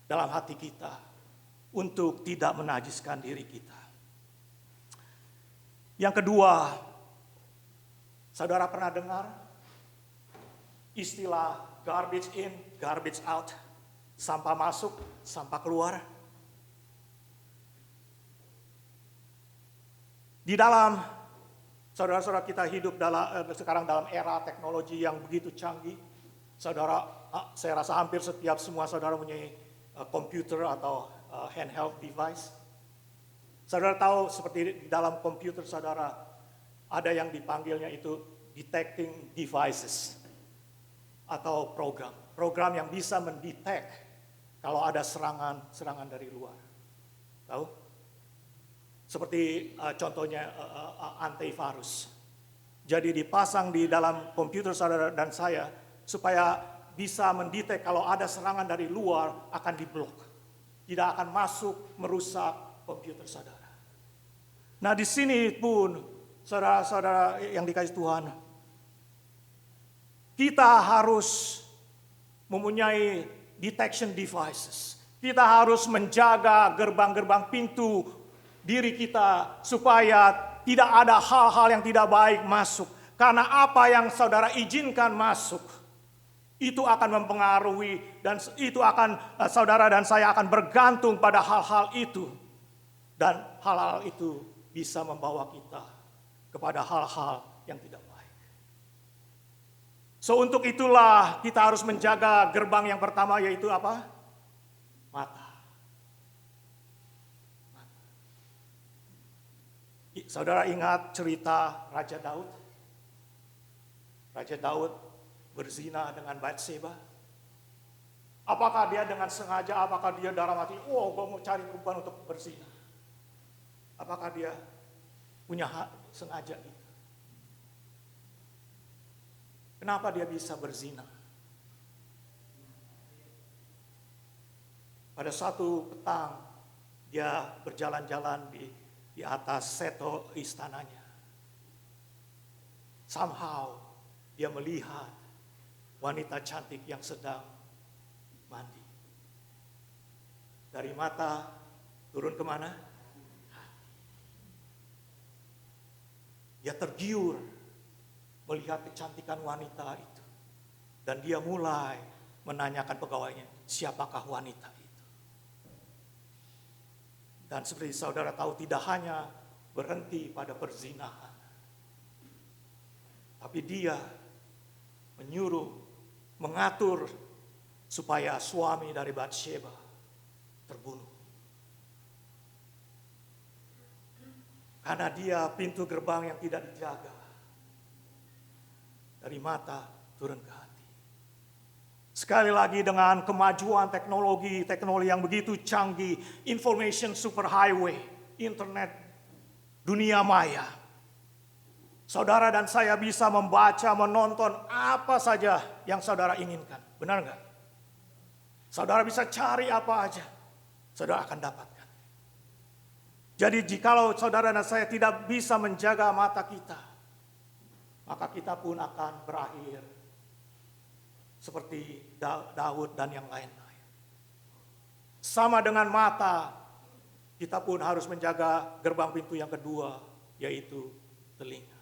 C: dalam hati kita untuk tidak menajiskan diri kita. Yang kedua, saudara pernah dengar istilah garbage in, garbage out. Sampah masuk, sampah keluar. Di dalam, saudara-saudara kita hidup sekarang dalam era teknologi yang begitu canggih. Saudara, saya rasa hampir setiap semua saudara punya komputer atau handheld device. Saudara tahu seperti di dalam komputer saudara, ada yang dipanggilnya itu detecting devices atau program yang bisa mendetek kalau ada serangan dari luar. Tahu? Seperti contohnya antivirus. Jadi dipasang di dalam komputer saudara dan saya supaya bisa mendetek kalau ada serangan dari luar akan diblok. Tidak akan masuk merusak komputer saudara. Nah di sini pun saudara-saudara yang dikasihi Tuhan, kita harus mempunyai detection devices. Kita harus menjaga gerbang-gerbang pintu diri kita supaya tidak ada hal-hal yang tidak baik masuk. Karena apa yang saudara izinkan masuk, itu akan mempengaruhi dan itu akan saudara dan saya akan bergantung pada hal-hal itu. Dan hal-hal itu bisa membawa kita kepada hal-hal yang tidak baik. So untuk itulah kita harus menjaga gerbang yang pertama yaitu apa? Mata. Saudara ingat cerita Raja Daud? Raja Daud berzina dengan Batseba. Apakah dia dengan sengaja, apakah dia dalam hati, oh gue mau cari perempuan untuk berzina. Apakah dia punya hak sengaja itu? Kenapa dia bisa berzina? Pada suatu petang, dia berjalan-jalan di atas seto istananya. Somehow, dia melihat wanita cantik yang sedang mandi. Dari mata turun kemana? Dia tergiur melihat kecantikan wanita itu. Dan dia mulai menanyakan pegawainya, siapakah wanita itu? Dan seperti saudara tahu, tidak hanya berhenti pada perzinahan. Tapi dia menyuruh, mengatur supaya suami dari Batseba terbunuh. Karena dia pintu gerbang yang tidak dijaga. Dari mata turun ke hati. Sekali lagi dengan kemajuan teknologi yang begitu canggih, information superhighway, internet, dunia maya. Saudara dan saya bisa membaca, menonton apa saja yang saudara inginkan. Benar enggak? Saudara bisa cari apa aja, saudara akan dapatkan. Jadi jikalau saudara dan saya tidak bisa menjaga mata kita, maka kita pun akan berakhir seperti Daud dan yang lain-lain. Sama dengan mata, kita pun harus menjaga gerbang pintu yang kedua, yaitu telinga.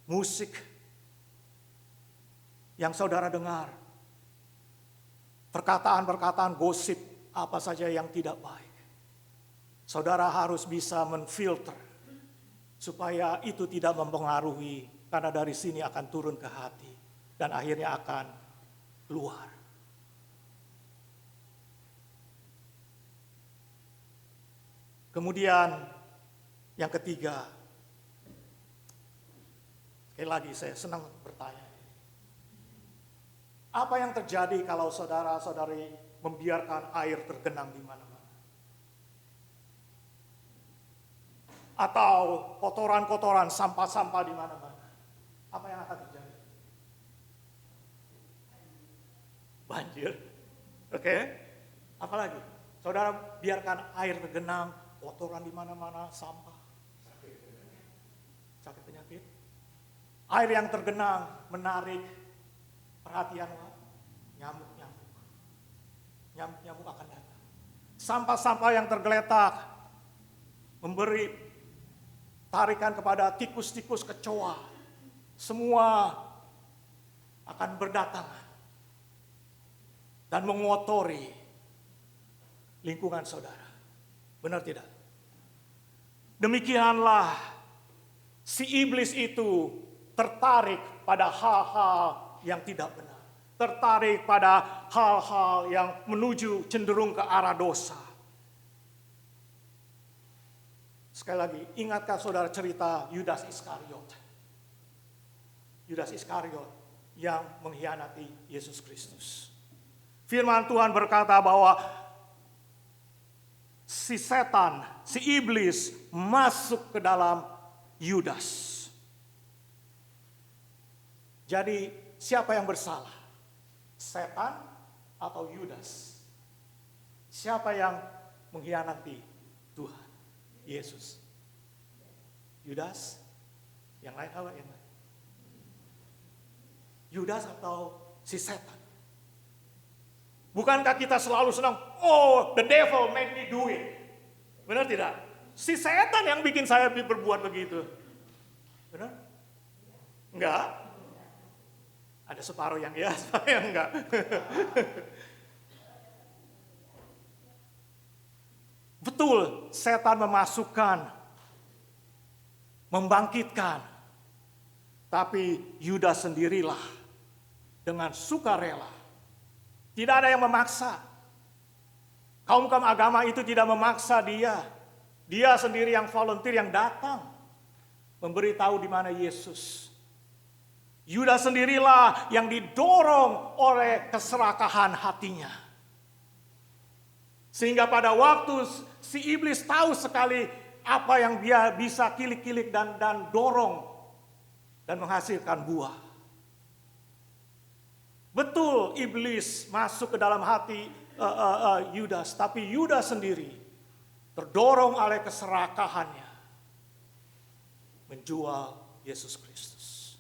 C: Musik yang saudara dengar, perkataan-perkataan gosip, apa saja yang tidak baik. Saudara harus bisa menfilter supaya itu tidak mempengaruhi, karena dari sini akan turun ke hati dan akhirnya akan keluar. Kemudian yang ketiga, sekali lagi saya senang bertanya. Apa yang terjadi kalau saudara-saudari membiarkan air tergenang di mana-mana? Atau kotoran-kotoran, sampah-sampah di mana-mana. Apa yang akan terjadi? Banjir. Oke. Apalagi? Saudara biarkan air tergenang, kotoran di mana-mana, sampah. Sakit penyakit. Air yang tergenang menarik perhatian nyamuk-nyamuk. Nyamuk-nyamuk akan datang. Sampah-sampah yang tergeletak memberi tarikan kepada tikus-tikus kecoa. Semua akan berdatangan dan mengotori lingkungan saudara. Benar tidak? Demikianlah si iblis itu tertarik pada hal-hal yang tidak benar. Tertarik pada hal-hal yang menuju cenderung ke arah dosa. Sekali lagi, ingatkah saudara cerita Yudas Iskariot? Yudas Iskariot yang mengkhianati Yesus Kristus. Firman Tuhan berkata bahwa si setan, si iblis masuk ke dalam Yudas. Jadi siapa yang bersalah? Setan atau Yudas? Siapa yang mengkhianati Tuhan? Yesus. Yudas? Yang lain apa yang lain? Yudas atau si setan? Bukankah kita selalu senang, oh the devil made me do it. Benar tidak? Si setan yang bikin saya berbuat begitu. Benar? Enggak? Ada separuh yang ya, separuh yang enggak. Betul, setan memasukkan, membangkitkan. Tapi Yudas sendirilah dengan sukarela. Tidak ada yang memaksa. Kaum-kaum agama itu tidak memaksa dia. Dia sendiri yang volunteer, yang datang. Memberitahu di mana Yesus. Yudas sendirilah yang didorong oleh keserakahan hatinya. Sehingga pada waktu si iblis tahu sekali apa yang dia bisa kilik-kilik dan dorong. Dan menghasilkan buah. Betul iblis masuk ke dalam hati Yudas. Tapi Yudas sendiri terdorong oleh keserakahannya. Menjual Yesus Kristus.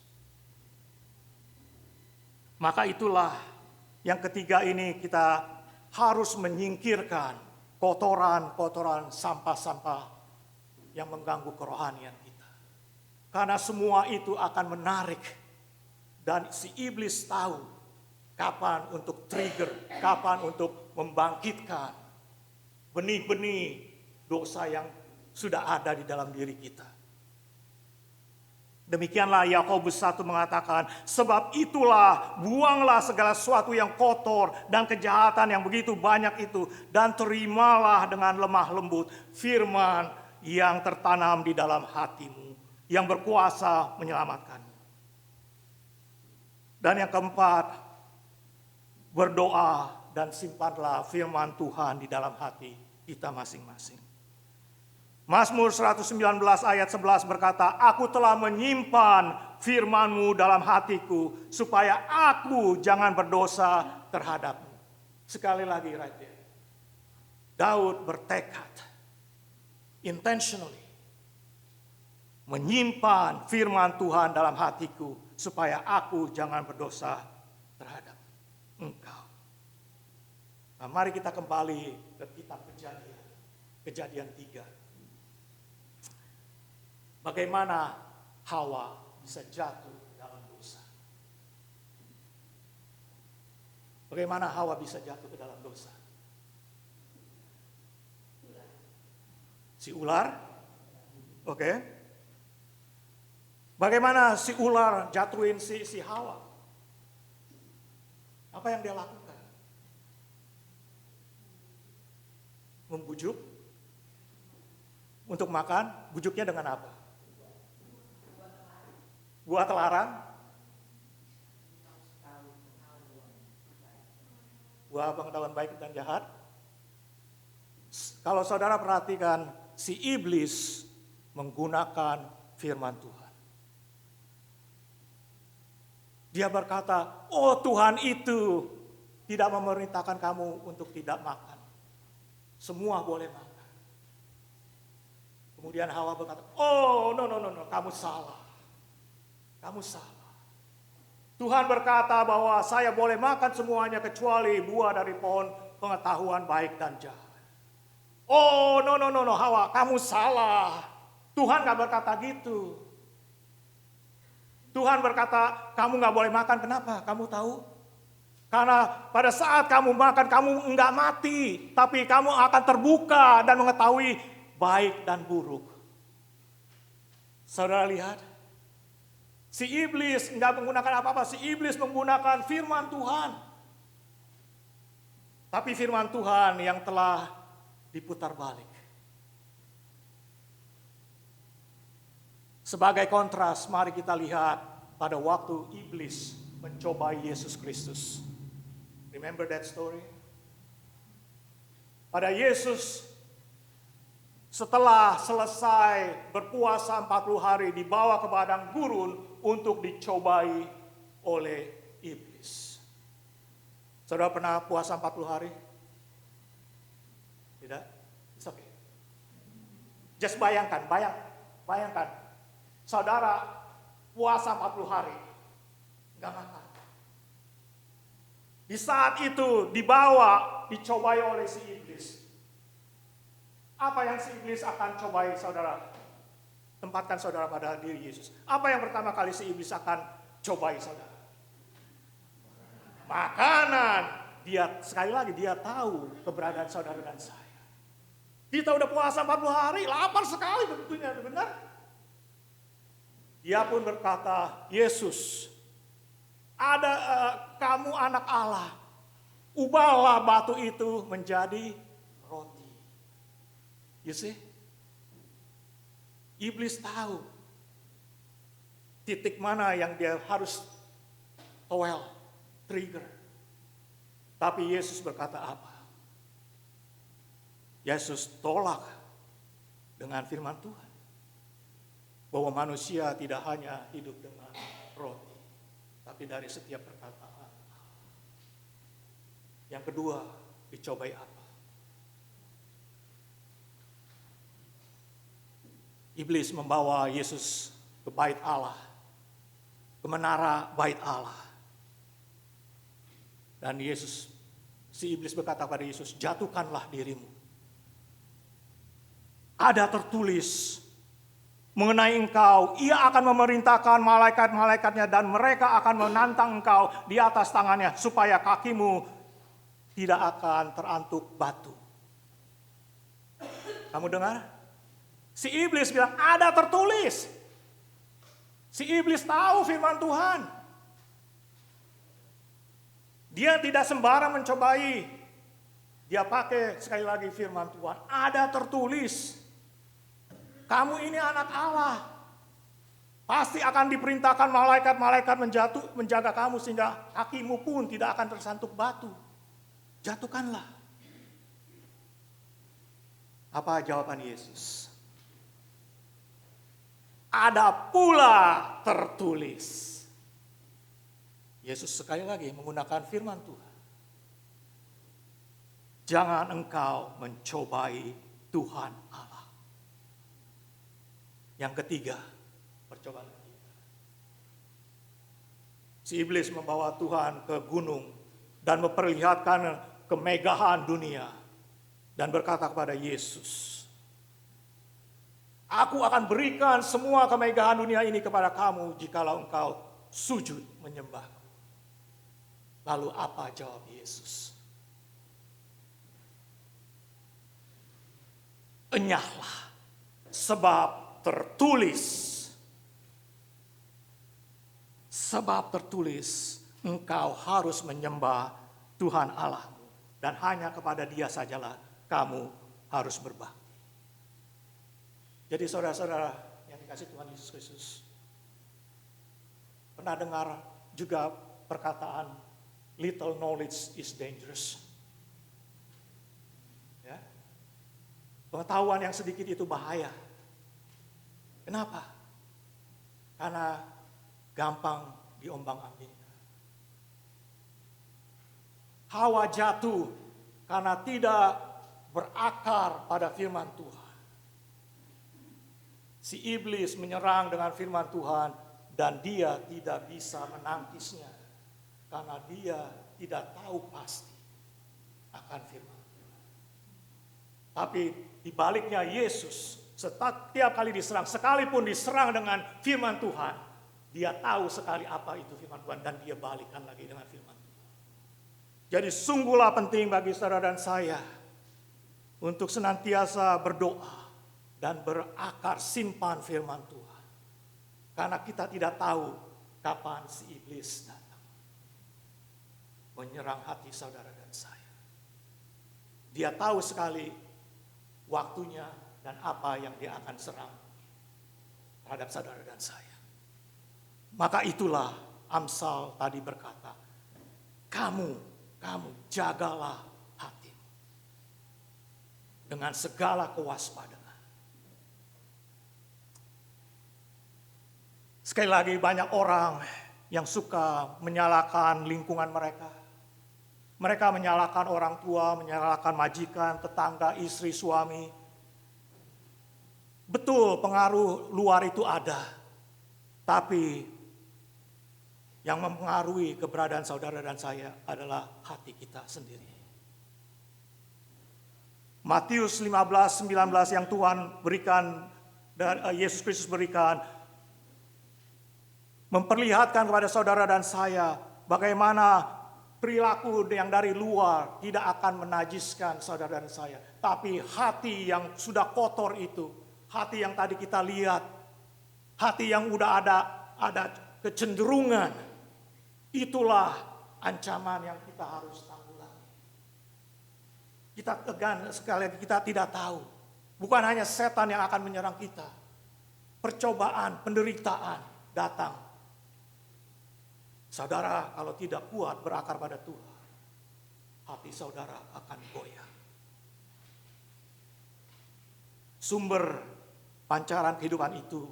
C: Maka itulah yang ketiga ini kita harus menyingkirkan kotoran-kotoran sampah-sampah yang mengganggu kerohanian kita. Karena semua itu akan menarik. Dan si iblis tahu kapan untuk trigger, kapan untuk membangkitkan benih-benih dosa yang sudah ada di dalam diri kita. Demikianlah Yakobus 1 mengatakan, sebab itulah buanglah segala sesuatu yang kotor dan kejahatan yang begitu banyak itu, dan terimalah dengan lemah lembut firman yang tertanam di dalam hatimu, yang berkuasa menyelamatkan. Dan yang keempat, berdoa dan simpanlah firman Tuhan di dalam hati kita masing-masing. Mazmur 119 ayat 11 berkata, aku telah menyimpan firman-Mu dalam hatiku, supaya aku jangan berdosa terhadap-Mu. Sekali lagi right there. Daud bertekad, intentionally, menyimpan firman Tuhan dalam hatiku, supaya aku jangan berdosa terhadap Engkau. Nah, mari kita kembali ke kitab Kejadian 3. Bagaimana Hawa bisa jatuh dalam dosa? Bagaimana Hawa bisa jatuh ke dalam dosa? Si ular? Oke. Bagaimana si ular jatuhin si Hawa? Apa yang dia lakukan? Membujuk untuk makan, bujuknya dengan apa? Buah terlarang, buah pengetahuan baik dan jahat. Kalau saudara perhatikan, si iblis menggunakan firman Tuhan. Dia berkata, oh Tuhan itu tidak memerintahkan kamu untuk tidak makan. Semua boleh makan. Kemudian Hawa berkata, oh no, kamu salah. Kamu salah. Tuhan berkata bahwa saya boleh makan semuanya kecuali buah dari pohon pengetahuan baik dan jahat. Oh no, Hawa, kamu salah. Tuhan gak berkata gitu. Tuhan berkata, kamu nggak boleh makan. Kenapa? Kamu tahu? Karena pada saat kamu makan, kamu nggak mati. Tapi kamu akan terbuka dan mengetahui baik dan buruk. Saudara lihat, si iblis nggak menggunakan apa-apa. Si iblis menggunakan firman Tuhan. Tapi firman Tuhan yang telah diputar balik. Sebagai kontras, mari kita lihat pada waktu iblis mencobai Yesus Kristus. Remember that story? Pada Yesus setelah selesai berpuasa 40 hari dibawa ke padang gurun untuk dicobai oleh iblis. Saudara pernah puasa 40 hari? Tidak? It's okay. Just bayangkan. Saudara puasa 40 hari, nggak makan. Di saat itu dicobai oleh si iblis. Apa yang si iblis akan cobai saudara? Tempatkan saudara pada diri Yesus. Apa yang pertama kali si iblis akan cobai saudara? Makanan. Sekali lagi dia tahu keberadaan saudara dan saya. Kita udah puasa 40 hari, lapar sekali tentunya, benar? Dia pun berkata, Yesus, kamu anak Allah, ubahlah batu itu menjadi roti. You see? Iblis tahu titik mana yang dia harus trigger. Tapi Yesus berkata apa? Yesus tolak dengan firman Tuhan. Bahwa manusia tidak hanya hidup dengan roti, tapi dari setiap perkataan. Yang kedua, dicobai apa? Iblis membawa Yesus ke bait Allah, ke menara bait Allah. Dan si iblis berkata pada Yesus, jatuhkanlah dirimu. Ada tertulis mengenai engkau, ia akan memerintahkan malaikat-malaikatnya dan mereka akan menantang engkau di atas tangannya supaya kakimu tidak akan terantuk batu. Kamu dengar? Si iblis bilang ada tertulis. Si iblis tahu firman Tuhan. Dia tidak sembarang mencobai. Dia pakai sekali lagi firman Tuhan. Ada tertulis. Kamu ini anak Allah. Pasti akan diperintahkan malaikat-malaikat menjaga kamu sehingga kakimu pun tidak akan tersantuk batu. Jatuhkanlah. Apa jawaban Yesus? Ada pula tertulis. Yesus sekali lagi menggunakan firman Tuhan. Jangan engkau mencobai Tuhan Allah. Yang ketiga, percobaan kita. Si iblis membawa Tuhan ke gunung dan memperlihatkan kemegahan dunia dan berkata kepada Yesus, aku akan berikan semua kemegahan dunia ini kepada kamu jikalau engkau sujud menyembahku. Lalu apa jawab Yesus? Enyahlah, sebab tertulis, engkau harus menyembah Tuhan Allahmu dan hanya kepada Dia sajalah kamu harus berbakti. Jadi saudara-saudara yang dikasihi Tuhan Yesus Kristus, pernah dengar juga perkataan little knowledge is dangerous? Ya. Pengetahuan yang sedikit itu bahaya. Kenapa? Karena gampang diombang-ambingkan. Hawa jatuh karena tidak berakar pada firman Tuhan. Si iblis menyerang dengan firman Tuhan dan dia tidak bisa menangkisnya karena dia tidak tahu pasti akan firman Tuhan. Tapi di baliknya Yesus setiap kali diserang, sekalipun diserang dengan firman Tuhan, Dia tahu sekali apa itu firman Tuhan dan dia balikan lagi dengan firman Tuhan. Jadi sungguhlah penting bagi saudara dan saya untuk senantiasa berdoa dan berakar simpan firman Tuhan. Karena kita tidak tahu kapan si iblis datang menyerang hati saudara dan saya. Dia tahu sekali waktunya dan apa yang dia akan serang terhadap saudara dan saya. Maka itulah Amsal tadi berkata, kamu jagalah hatimu dengan segala kewaspadaan. Sekali lagi banyak orang yang suka menyalahkan lingkungan mereka. Mereka menyalahkan orang tua, menyalahkan majikan, tetangga, istri, suami. Betul pengaruh luar itu ada. Tapi yang mempengaruhi keberadaan saudara dan saya adalah hati kita sendiri. Matius 15:19 yang Tuhan berikan dan Yesus Kristus berikan memperlihatkan kepada saudara dan saya bagaimana perilaku yang dari luar tidak akan menajiskan saudara dan saya, tapi hati yang sudah kotor itu, hati yang tadi kita lihat, hati yang udah ada kecenderungan, itulah ancaman yang kita harus tanggulangi. Kita tegan sekali lagi, kita tidak tahu. Bukan hanya setan yang akan menyerang kita. Percobaan, penderitaan datang. Saudara kalau tidak kuat berakar pada Tuhan, hati saudara akan goyah. Sumber pancaran kehidupan itu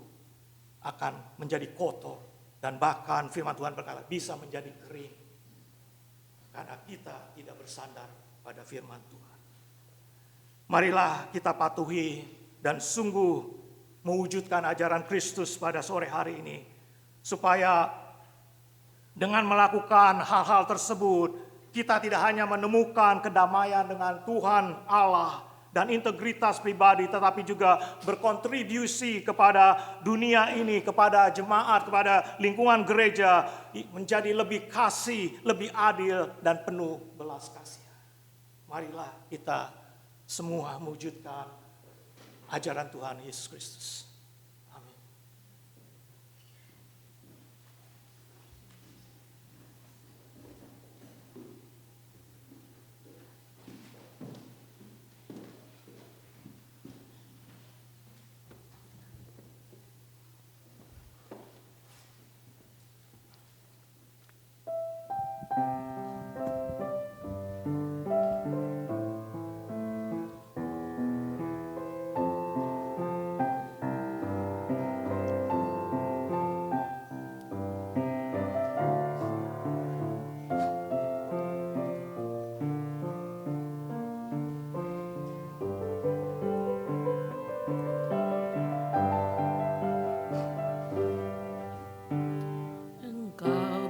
C: akan menjadi kotor. Dan bahkan firman Tuhan berkata bisa menjadi kering. Karena kita tidak bersandar pada firman Tuhan. Marilah kita patuhi dan sungguh mewujudkan ajaran Kristus pada sore hari ini. Supaya dengan melakukan hal-hal tersebut, kita tidak hanya menemukan kedamaian dengan Tuhan Allah dan integritas pribadi, tetapi juga berkontribusi kepada dunia ini, kepada jemaat, kepada lingkungan gereja, menjadi lebih kasih, lebih adil, dan penuh belas kasihan. Marilah kita semua mewujudkan ajaran Tuhan Yesus Kristus. Amin.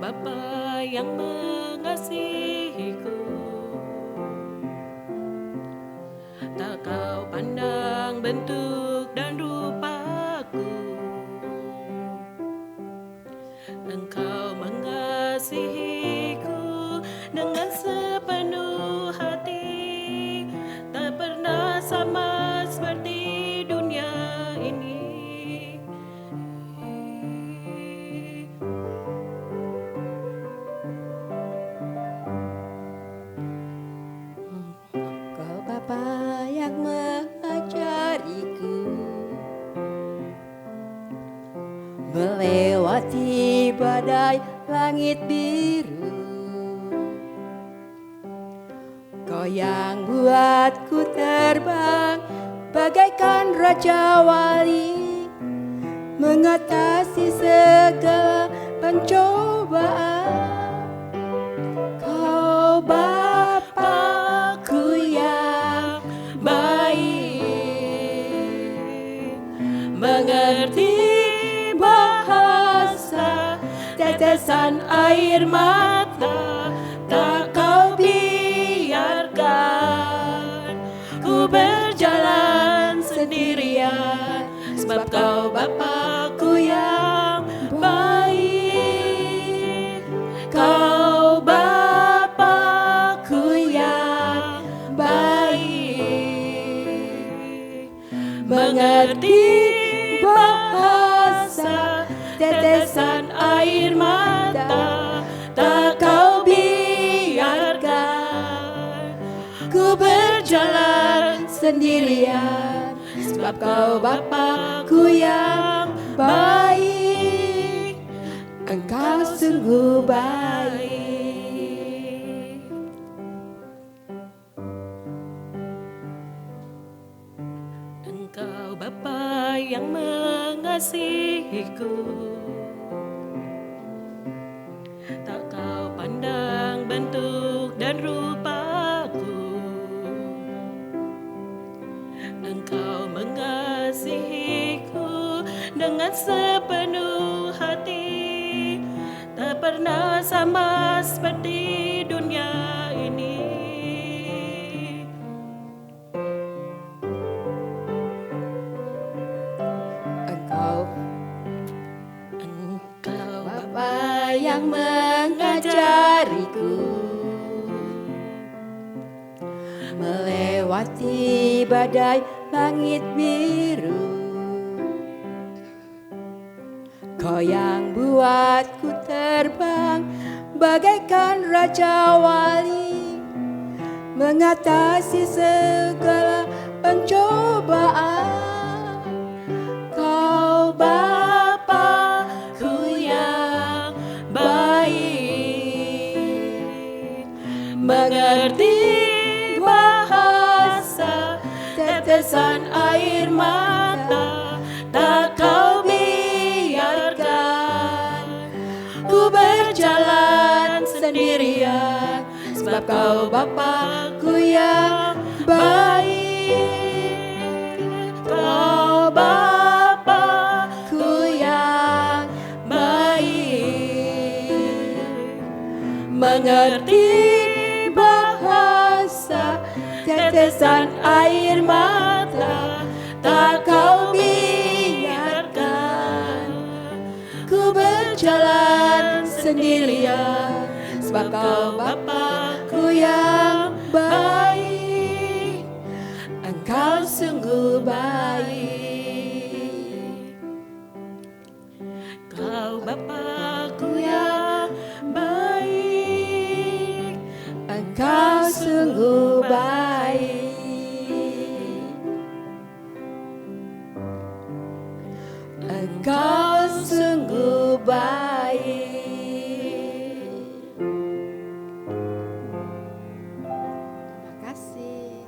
E: Bapa yang mengasihiku, tak kau pandang bentuk dan rupaku. Engkau mengasihiku dengan sepenuh hati, tak pernah sama seperti dunia ini.
F: Bapa yang mengajariku melewati badai langit biru. Kau yang buatku terbang bagaikan raja wali, mengatasi segala pencobaan. Kau Bapakku yang baik, mengerti bahasa tetesan air mata, tak kau biarkan ku berjalan sendirian, sebab kau Bapakku yang baik. mengerti bahasa tetesan air mata, tak kau biarkan ku berjalan sendirian, sebab kau Bapa-Ku yang baik, Engkau sungguh baik.
E: Engkau Bapa yang mengasihiku, tak kau pandang bentuk dan rupaku. Engkau mengasihiku dengan sepenuh hati, tak pernah sama seperti dunia ini. Engkau
F: Bapa yang mengajariku melewati badai langit biru. Kau yang buatku terbang bagaikan raja wali, mengatasi segala pencobaan. Kau Bapa-Ku yang baik, mengerti bahasa tetesan air mata, tak kau biarkan ku berjalan sendirian, sebab kau Bapa-Ku yang baik. Kau Bapa-Ku yang baik, mengerti bahasa tetesan air mata, tak kau biarkan ku berjalan sendirian, sebab kau Bapa-Ku yang baik, Engkau sungguh baik.
E: Kau Bapa-Ku yang baik,
F: Engkau sungguh baik. Engkau sungguh baik. Terima kasih.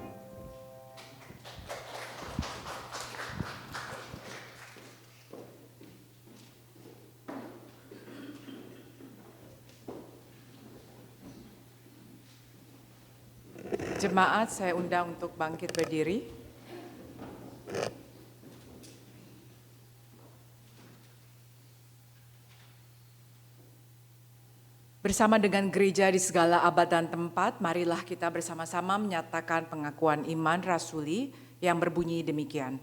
G: Jemaat, saya undang untuk bangkit berdiri. Bersama dengan gereja di segala abad dan tempat, marilah kita bersama-sama menyatakan pengakuan iman rasuli yang berbunyi demikian.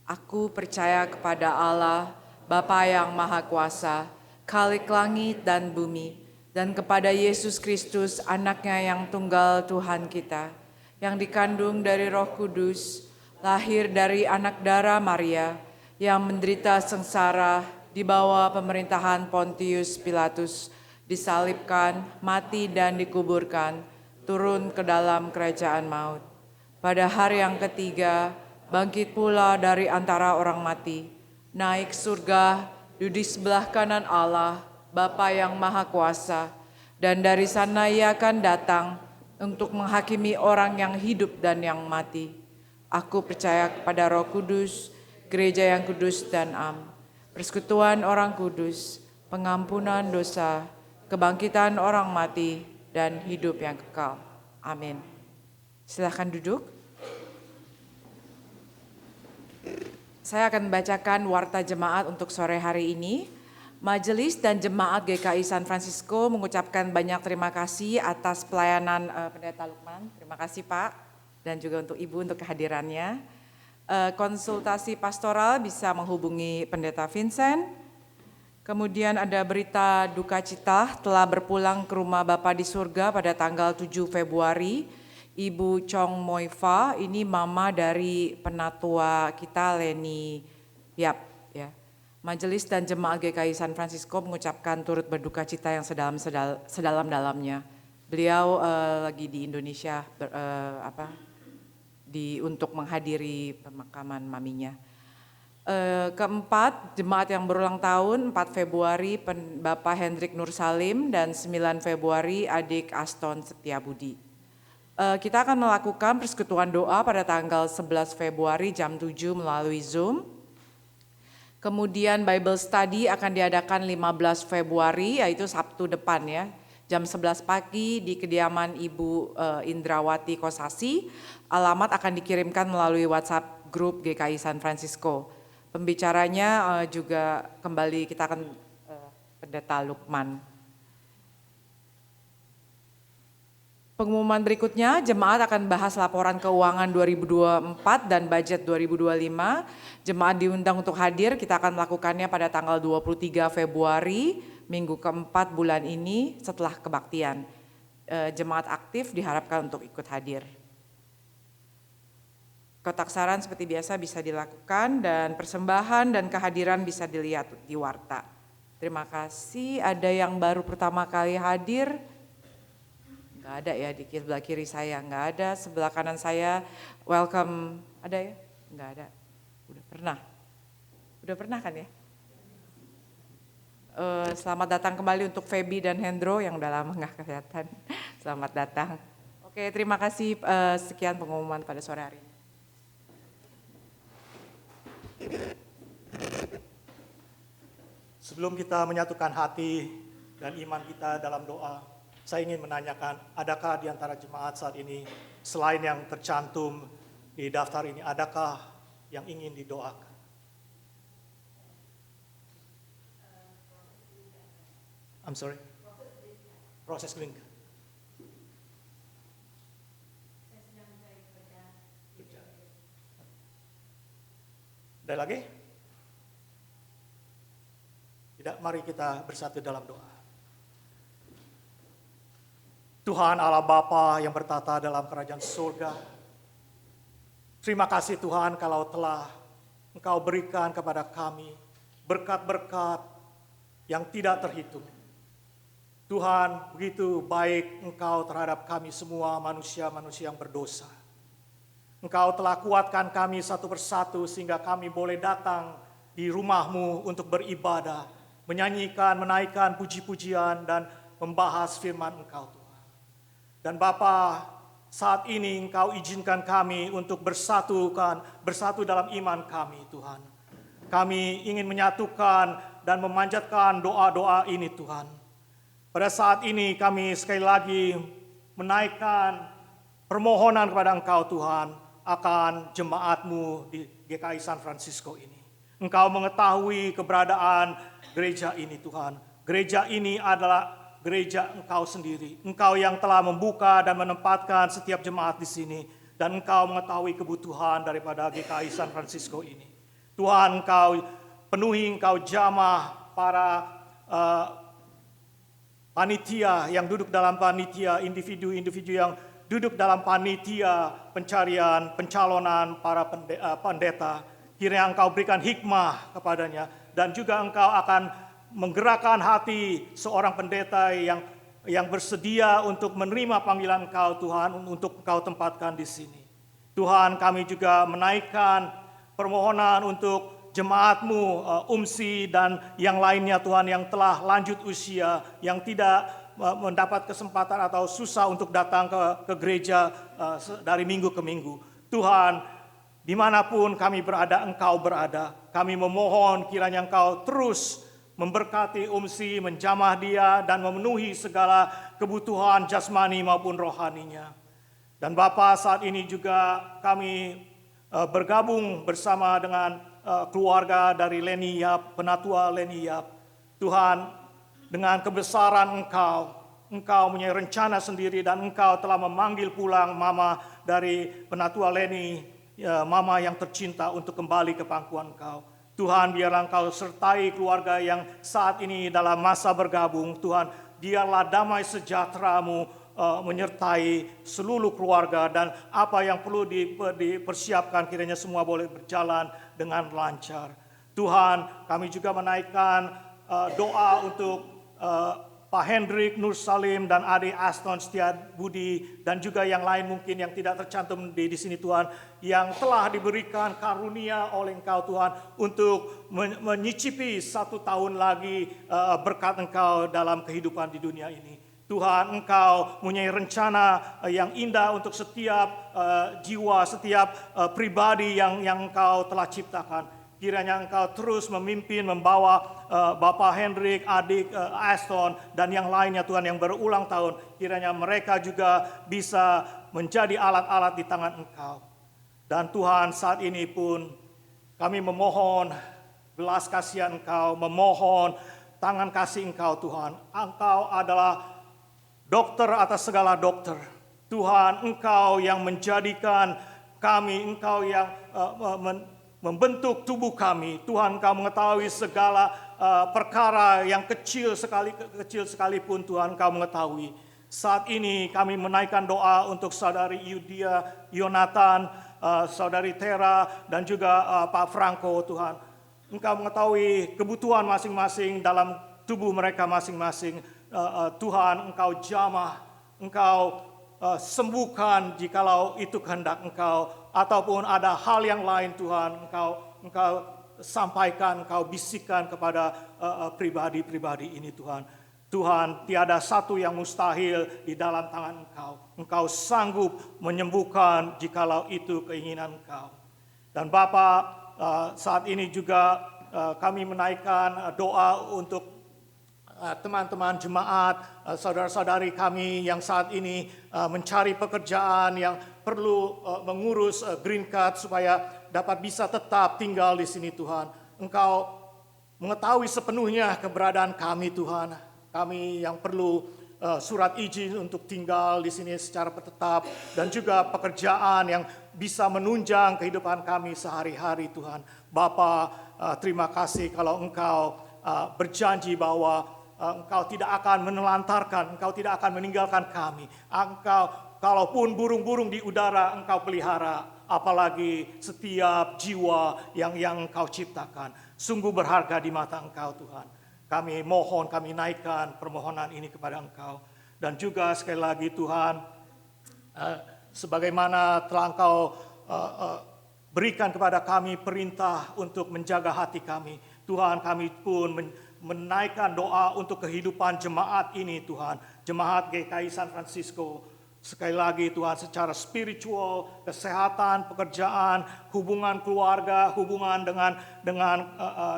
G: Aku percaya kepada Allah, Bapa yang Maha Kuasa, Khalik langit dan bumi, dan kepada Yesus Kristus, anaknya yang tunggal Tuhan kita, yang dikandung dari Roh Kudus, lahir dari anak darah Maria, yang menderita sengsara di bawah pemerintahan Pontius Pilatus, disalibkan, mati dan dikuburkan, turun ke dalam kerajaan maut. Pada hari yang ketiga, bangkit pula dari antara orang mati, naik surga, duduk sebelah kanan Allah, Bapa yang Maha Kuasa, dan dari sana Ia akan datang untuk menghakimi orang yang hidup dan yang mati. Aku percaya kepada Roh Kudus, gereja yang kudus dan am, persekutuan orang kudus, pengampunan dosa, kebangkitan orang mati, dan hidup yang kekal. Amin. Silakan duduk. Saya akan membacakan warta jemaat untuk sore hari ini. Majelis dan Jemaat GKI San Francisco mengucapkan banyak terima kasih atas pelayanan Pendeta Lukman. Terima kasih Pak, dan juga untuk Ibu untuk kehadirannya. Konsultasi pastoral bisa menghubungi Pendeta Vincent. Kemudian ada berita duka cita telah berpulang ke rumah Bapa di surga pada tanggal 7 Februari. Ibu Chong Moi Fa, ini mama dari penatua kita Leni Yap. Ya. Majelis dan Jemaat GKI San Francisco mengucapkan turut berduka cita yang sedalam-dalamnya. Beliau lagi di Indonesia untuk menghadiri pemakaman maminya. Keempat, jemaat yang berulang tahun 4 Februari Bapak Hendrik Nur Salim dan 9 Februari adik Aston Setiabudi. Kita akan melakukan persekutuan doa pada tanggal 11 Februari jam 7 melalui Zoom. Kemudian Bible Study akan diadakan 15 Februari yaitu Sabtu depan ya. Jam 11 pagi di kediaman Ibu Indrawati Kosasi. Alamat akan dikirimkan melalui WhatsApp grup GKI San Francisco. Pembicaranya juga kembali kita akan Pendeta Lukman. Pengumuman berikutnya, jemaat akan bahas laporan keuangan 2024 dan budget 2025. Jemaat diundang untuk hadir, kita akan melakukannya pada tanggal 23 Februari, minggu keempat bulan ini setelah kebaktian. Jemaat aktif diharapkan untuk ikut hadir. Kotak saran seperti biasa bisa dilakukan dan persembahan dan kehadiran bisa dilihat di warta. Terima kasih. Ada yang baru pertama kali hadir? Enggak ada ya di sebelah kiri saya, enggak ada. Sebelah kanan saya welcome. Ada ya? Enggak ada. Udah pernah kan ya? Selamat datang kembali untuk Feby dan Hendro yang udah lama nggak kelihatan. Selamat datang. Oke, terima kasih. Sekian pengumuman pada sore hari ini.
C: Sebelum kita menyatukan hati dan iman kita dalam doa, saya ingin menanyakan, adakah di antara jemaat saat ini, selain yang tercantum di daftar ini, adakah yang ingin didoakan? I'm sorry? Proses link. Ada lagi? Tidak, mari kita bersatu dalam doa. Tuhan Allah Bapa yang bertata dalam kerajaan surga, terima kasih Tuhan kalau telah Engkau berikan kepada kami berkat-berkat yang tidak terhitung. Tuhan, begitu baik Engkau terhadap kami semua manusia-manusia yang berdosa. Engkau telah kuatkan kami satu persatu sehingga kami boleh datang di rumah-Mu untuk beribadah, menyanyikan, menaikkan puji-pujian dan membahas firman Engkau Tuhan. Dan Bapa, saat ini Engkau izinkan kami untuk bersatu dalam iman kami Tuhan. Kami ingin menyatukan dan memanjatkan doa-doa ini Tuhan. Pada saat ini kami sekali lagi menaikkan permohonan kepada Engkau Tuhan akan jemaat-Mu di GKI San Francisco ini. Engkau mengetahui keberadaan gereja ini Tuhan. Gereja ini adalah gereja Engkau sendiri. Engkau yang telah membuka dan menempatkan setiap jemaat di sini. Dan Engkau mengetahui kebutuhan daripada GKI San Francisco ini. Tuhan, Engkau penuhi, Engkau jamah para panitia yang duduk dalam panitia, individu-individu yang duduk dalam panitia pencarian, pencalonan para pendeta. Kiranya Engkau berikan hikmah kepadanya. Dan juga Engkau akan menggerakkan hati seorang pendeta yang bersedia untuk menerima panggilan Engkau Tuhan, untuk Engkau tempatkan di sini. Tuhan, kami juga menaikkan permohonan untuk jemaat-Mu, UMSI dan yang lainnya Tuhan yang telah lanjut usia, yang tidak mendapat kesempatan atau susah untuk datang ke gereja dari minggu ke minggu. Tuhan, dimanapun kami berada, Engkau berada. Kami memohon kiranya Engkau terus memberkati UMSI, menjamah dia dan memenuhi segala kebutuhan jasmani maupun rohaninya. Dan Bapa, saat ini juga kami bergabung bersama dengan keluarga dari Leni Yap, penatua Leni Yap. Tuhan, dengan kebesaran Engkau mempunyai rencana sendiri dan Engkau telah memanggil pulang mama dari penatua Leni, mama yang tercinta untuk kembali ke pangkuan Engkau. Tuhan, biarlah Engkau sertai keluarga yang saat ini dalam masa bergabung. Tuhan, biarlah damai sejahtera-Mu menyertai seluruh keluarga, dan apa yang perlu dipersiapkan kiranya semua boleh berjalan dengan lancar. Tuhan, kami juga menaikkan doa untuk Pak Hendrik Nur Salim dan adik Aston Setia Budi, dan juga yang lain mungkin yang tidak tercantum di sini Tuhan, yang telah diberikan karunia oleh Engkau Tuhan untuk menyicipi 1 tahun lagi berkat Engkau dalam kehidupan di dunia ini. Tuhan, Engkau mempunyai rencana yang indah untuk setiap jiwa, setiap pribadi yang Engkau telah ciptakan. Kiranya Engkau terus memimpin, membawa Bapak Hendrik, adik Aston, dan yang lainnya Tuhan yang berulang tahun. Kiranya mereka juga bisa menjadi alat-alat di tangan Engkau. Dan Tuhan, saat ini pun kami memohon belas kasihan Engkau, memohon tangan kasih Engkau Tuhan. Engkau adalah dokter atas segala dokter. Tuhan, Engkau yang menjadikan kami, Engkau yang membentuk tubuh kami. Tuhan, Engkau mengetahui segala perkara yang kecil sekalipun Tuhan, Engkau mengetahui. Saat ini kami menaikkan doa untuk saudari Yudia, Yonatan, saudari Tera, dan juga Pak Franco Tuhan. Engkau mengetahui kebutuhan masing-masing dalam tubuh mereka masing-masing. Tuhan, Engkau jamah, Engkau sembuhkan jikalau itu kehendak Engkau, ataupun ada hal yang lain Tuhan, Engkau sampaikan, Engkau bisikan kepada pribadi-pribadi ini Tuhan. Tuhan, tiada satu yang mustahil di dalam tangan Engkau. Engkau sanggup menyembuhkan jikalau itu keinginan Engkau. Dan Bapa, saat ini juga kami menaikkan doa untuk teman-teman jemaat, saudara-saudari kami yang saat ini mencari pekerjaan, yang perlu mengurus green card supaya dapat bisa tetap tinggal di sini Tuhan. Engkau mengetahui sepenuhnya keberadaan kami Tuhan. Kami yang perlu surat izin untuk tinggal di sini secara tetap, dan juga pekerjaan yang bisa menunjang kehidupan kami sehari-hari Tuhan. Bapa, terima kasih kalau Engkau berjanji bahwa Engkau tidak akan menelantarkan, Engkau tidak akan meninggalkan kami. Engkau, kalaupun burung-burung di udara Engkau pelihara, apalagi setiap jiwa yang Engkau ciptakan. Sungguh berharga di mata Engkau Tuhan. Kami mohon, kami naikkan permohonan ini kepada Engkau. Dan juga sekali lagi Tuhan, sebagaimana telah Engkau berikan kepada kami perintah untuk menjaga hati kami. Tuhan, kami pun menaikkan doa untuk kehidupan jemaat ini Tuhan. Jemaat GKI San Francisco. Sekali lagi Tuhan, secara spiritual, kesehatan, pekerjaan, hubungan keluarga, hubungan dengan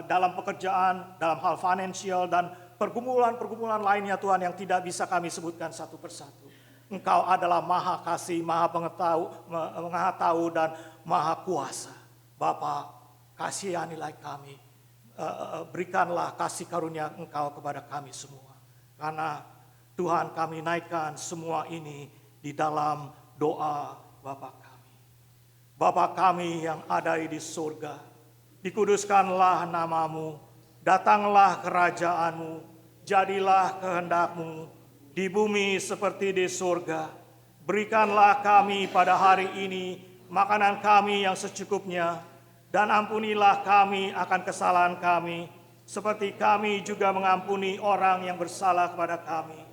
C: dalam pekerjaan, dalam hal finansial, dan pergumulan-pergumulan lainnya Tuhan yang tidak bisa kami sebutkan satu persatu. Engkau adalah Maha Kasih, Maha Tahu, dan Maha Kuasa. Bapa, kasihanilah kami. Berikanlah kasih karunia Engkau kepada kami semua. Karena Tuhan, kami naikkan semua ini di dalam doa Bapa kami. Bapa kami yang ada di surga, dikuduskanlah namamu, datanglah kerajaanmu, jadilah kehendakmu di bumi seperti di surga. Berikanlah kami pada hari ini makanan kami yang secukupnya, dan ampunilah kami akan kesalahan kami, seperti kami juga mengampuni orang yang bersalah kepada kami.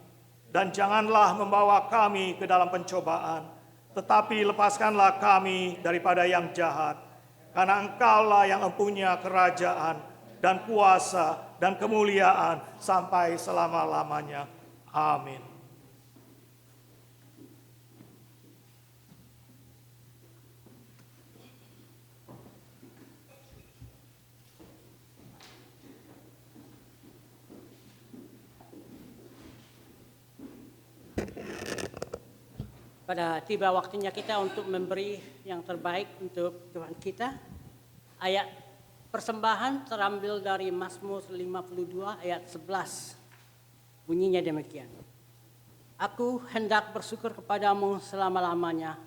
C: Dan janganlah membawa kami ke dalam pencobaan, tetapi lepaskanlah kami daripada yang jahat. Karena Engkaulah yang mempunyai kerajaan dan kuasa dan kemuliaan sampai selama-lamanya. Amin.
H: Pada tiba waktunya kita untuk memberi yang terbaik untuk Tuhan kita. Ayat persembahan terambil dari Mazmur 52 ayat 11. Bunyinya demikian. Aku hendak bersyukur kepadamu selama-lamanya,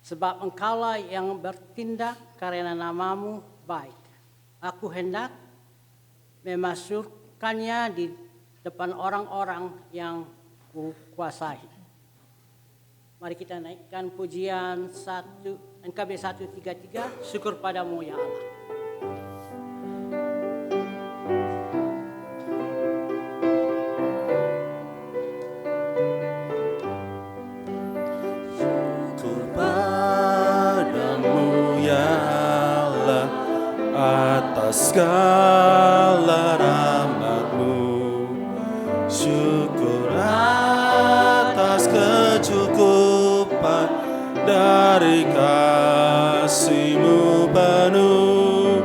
H: sebab Engkaulah yang bertindak karena namamu baik. Aku hendak memasyurkannya di depan orang-orang yang kukuasai. Mari kita naikkan pujian NKB 133, syukur padamu ya Allah.
B: Syukur padamu ya Allah atas segala rahmat-Mu. Syukur atas kecukupan dari kasih-Mu penuh.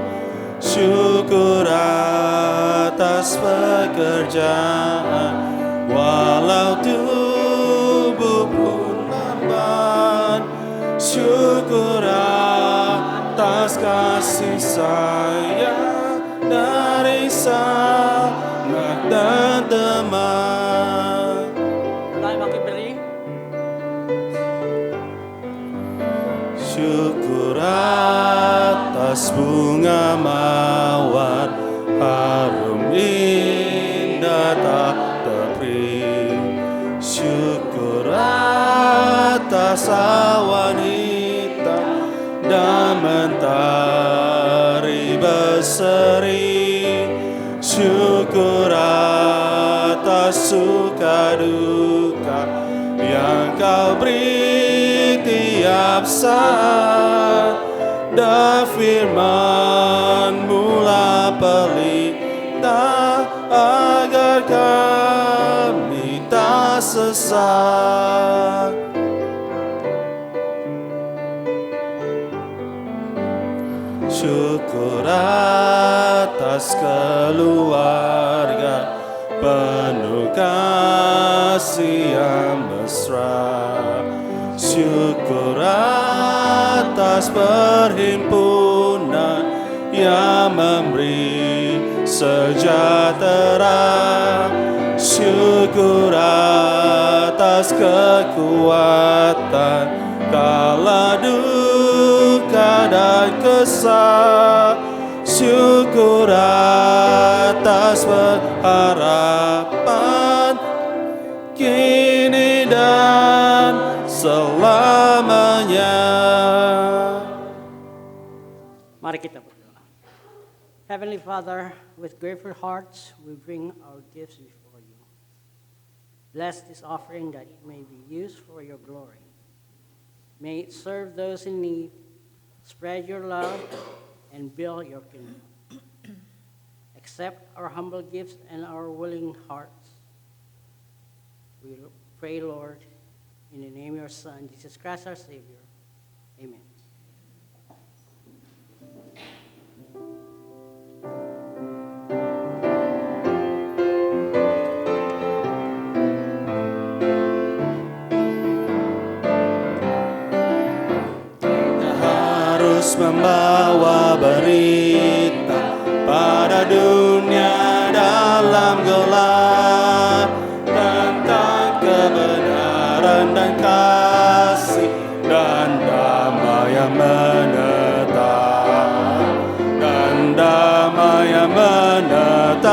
B: Syukur atas pekerjaan walau tubuh pun lambat. Syukur atas kasih sayang dari sanak dan teman.
H: Mulai makin beri.
B: Syukur atas bunga mawar harum indah tak terperi. Syukur atas awan hitam dan mentari berseri. Syukur atas suka duka yang Kau beri tiap saat. Dan firman-Mu lah pelita agar kami tak sesat. Syukur atas keluarga penuh kasih yang mesra. Syukur atas perhimpunan yang memberi sejahtera. Syukur atas kekuatan kala duka dan kesal. Syukur atas pengharapan kini dan selamanya.
H: Mari kita berdoa. Heavenly Father, with grateful hearts we bring our gifts before you. Bless this offering that it may be used for your glory. May it serve those in need, spread your love, and build your kingdom. Accept our humble gifts and our willing hearts. We pray, Lord, in the name of your Son, Jesus Christ our Savior. Amen.
B: Membawa berita pada dunia dalam gelap tentang kebenaran dan kasih dan damai yang menetap, dan damai yang menetap.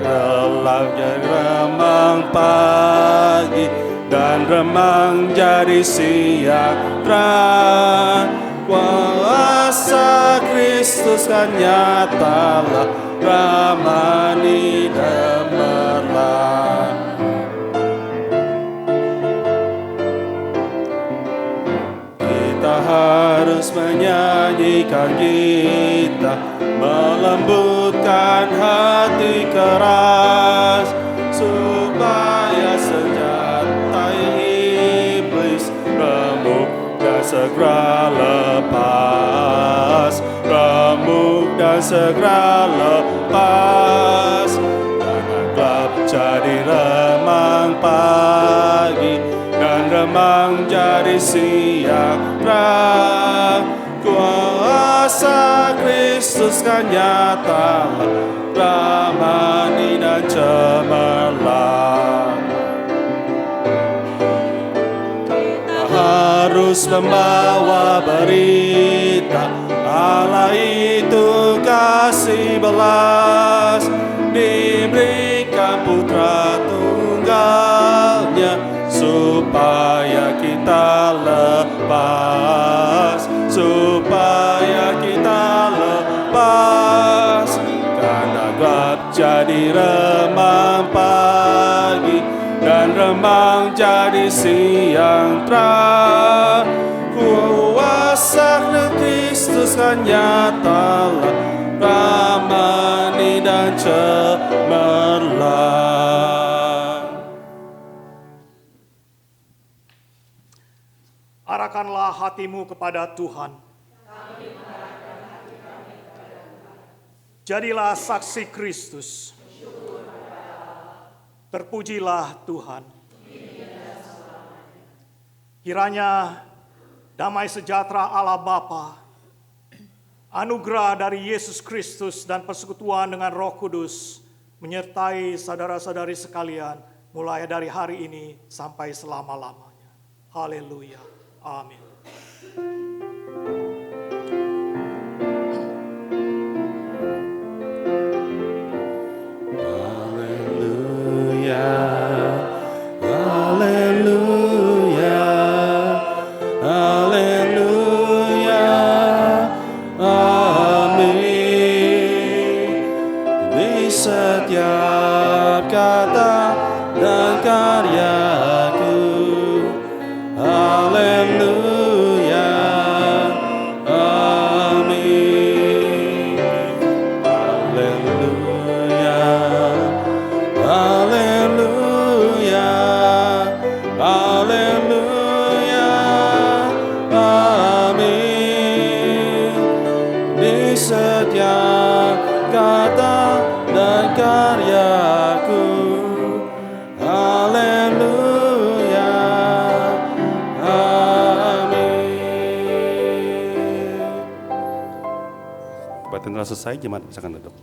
B: Gelapnya remang pagi dan remang jadi siang terang. Kuasa Kristus kan nyatalah, ramani gemerlap. Kita harus menyanyikan kita, melembutkan hati keras, supaya senjata iblis remuk dan segera lepas, remuk dan segera lepas. Tanah gelap jadi remang pagi, dan remang jadi siang terang. Kuasa Kristus kan nyatalah, ramani dan cemerlang. Harus membawa berita Allah itu kasih belas, diberikan putra tunggalnya supaya jadi remang pagi, dan remang jadi siang terang. Kuasa Kristus kan nyatalah, ramani dan cemerlang.
C: Arahkanlah hatimu kepada Tuhan. Jadilah saksi Kristus. Terpujilah Tuhan. Kiranya damai sejahtera Allah Bapa, anugerah dari Yesus Kristus dan persekutuan dengan Roh Kudus menyertai saudara-saudari sekalian mulai dari hari ini sampai selama-lamanya. Haleluya. Amin.
B: Haleluya, haleluya, haleluya, amin. Di setiap kata dan karyaku, haleluya, amin. Haleluya, haleluya, haleluya, amin. Di setiap kata dan karyaku, haleluya, amin. Khotbah tengah selesai, jemaat silakan duduk.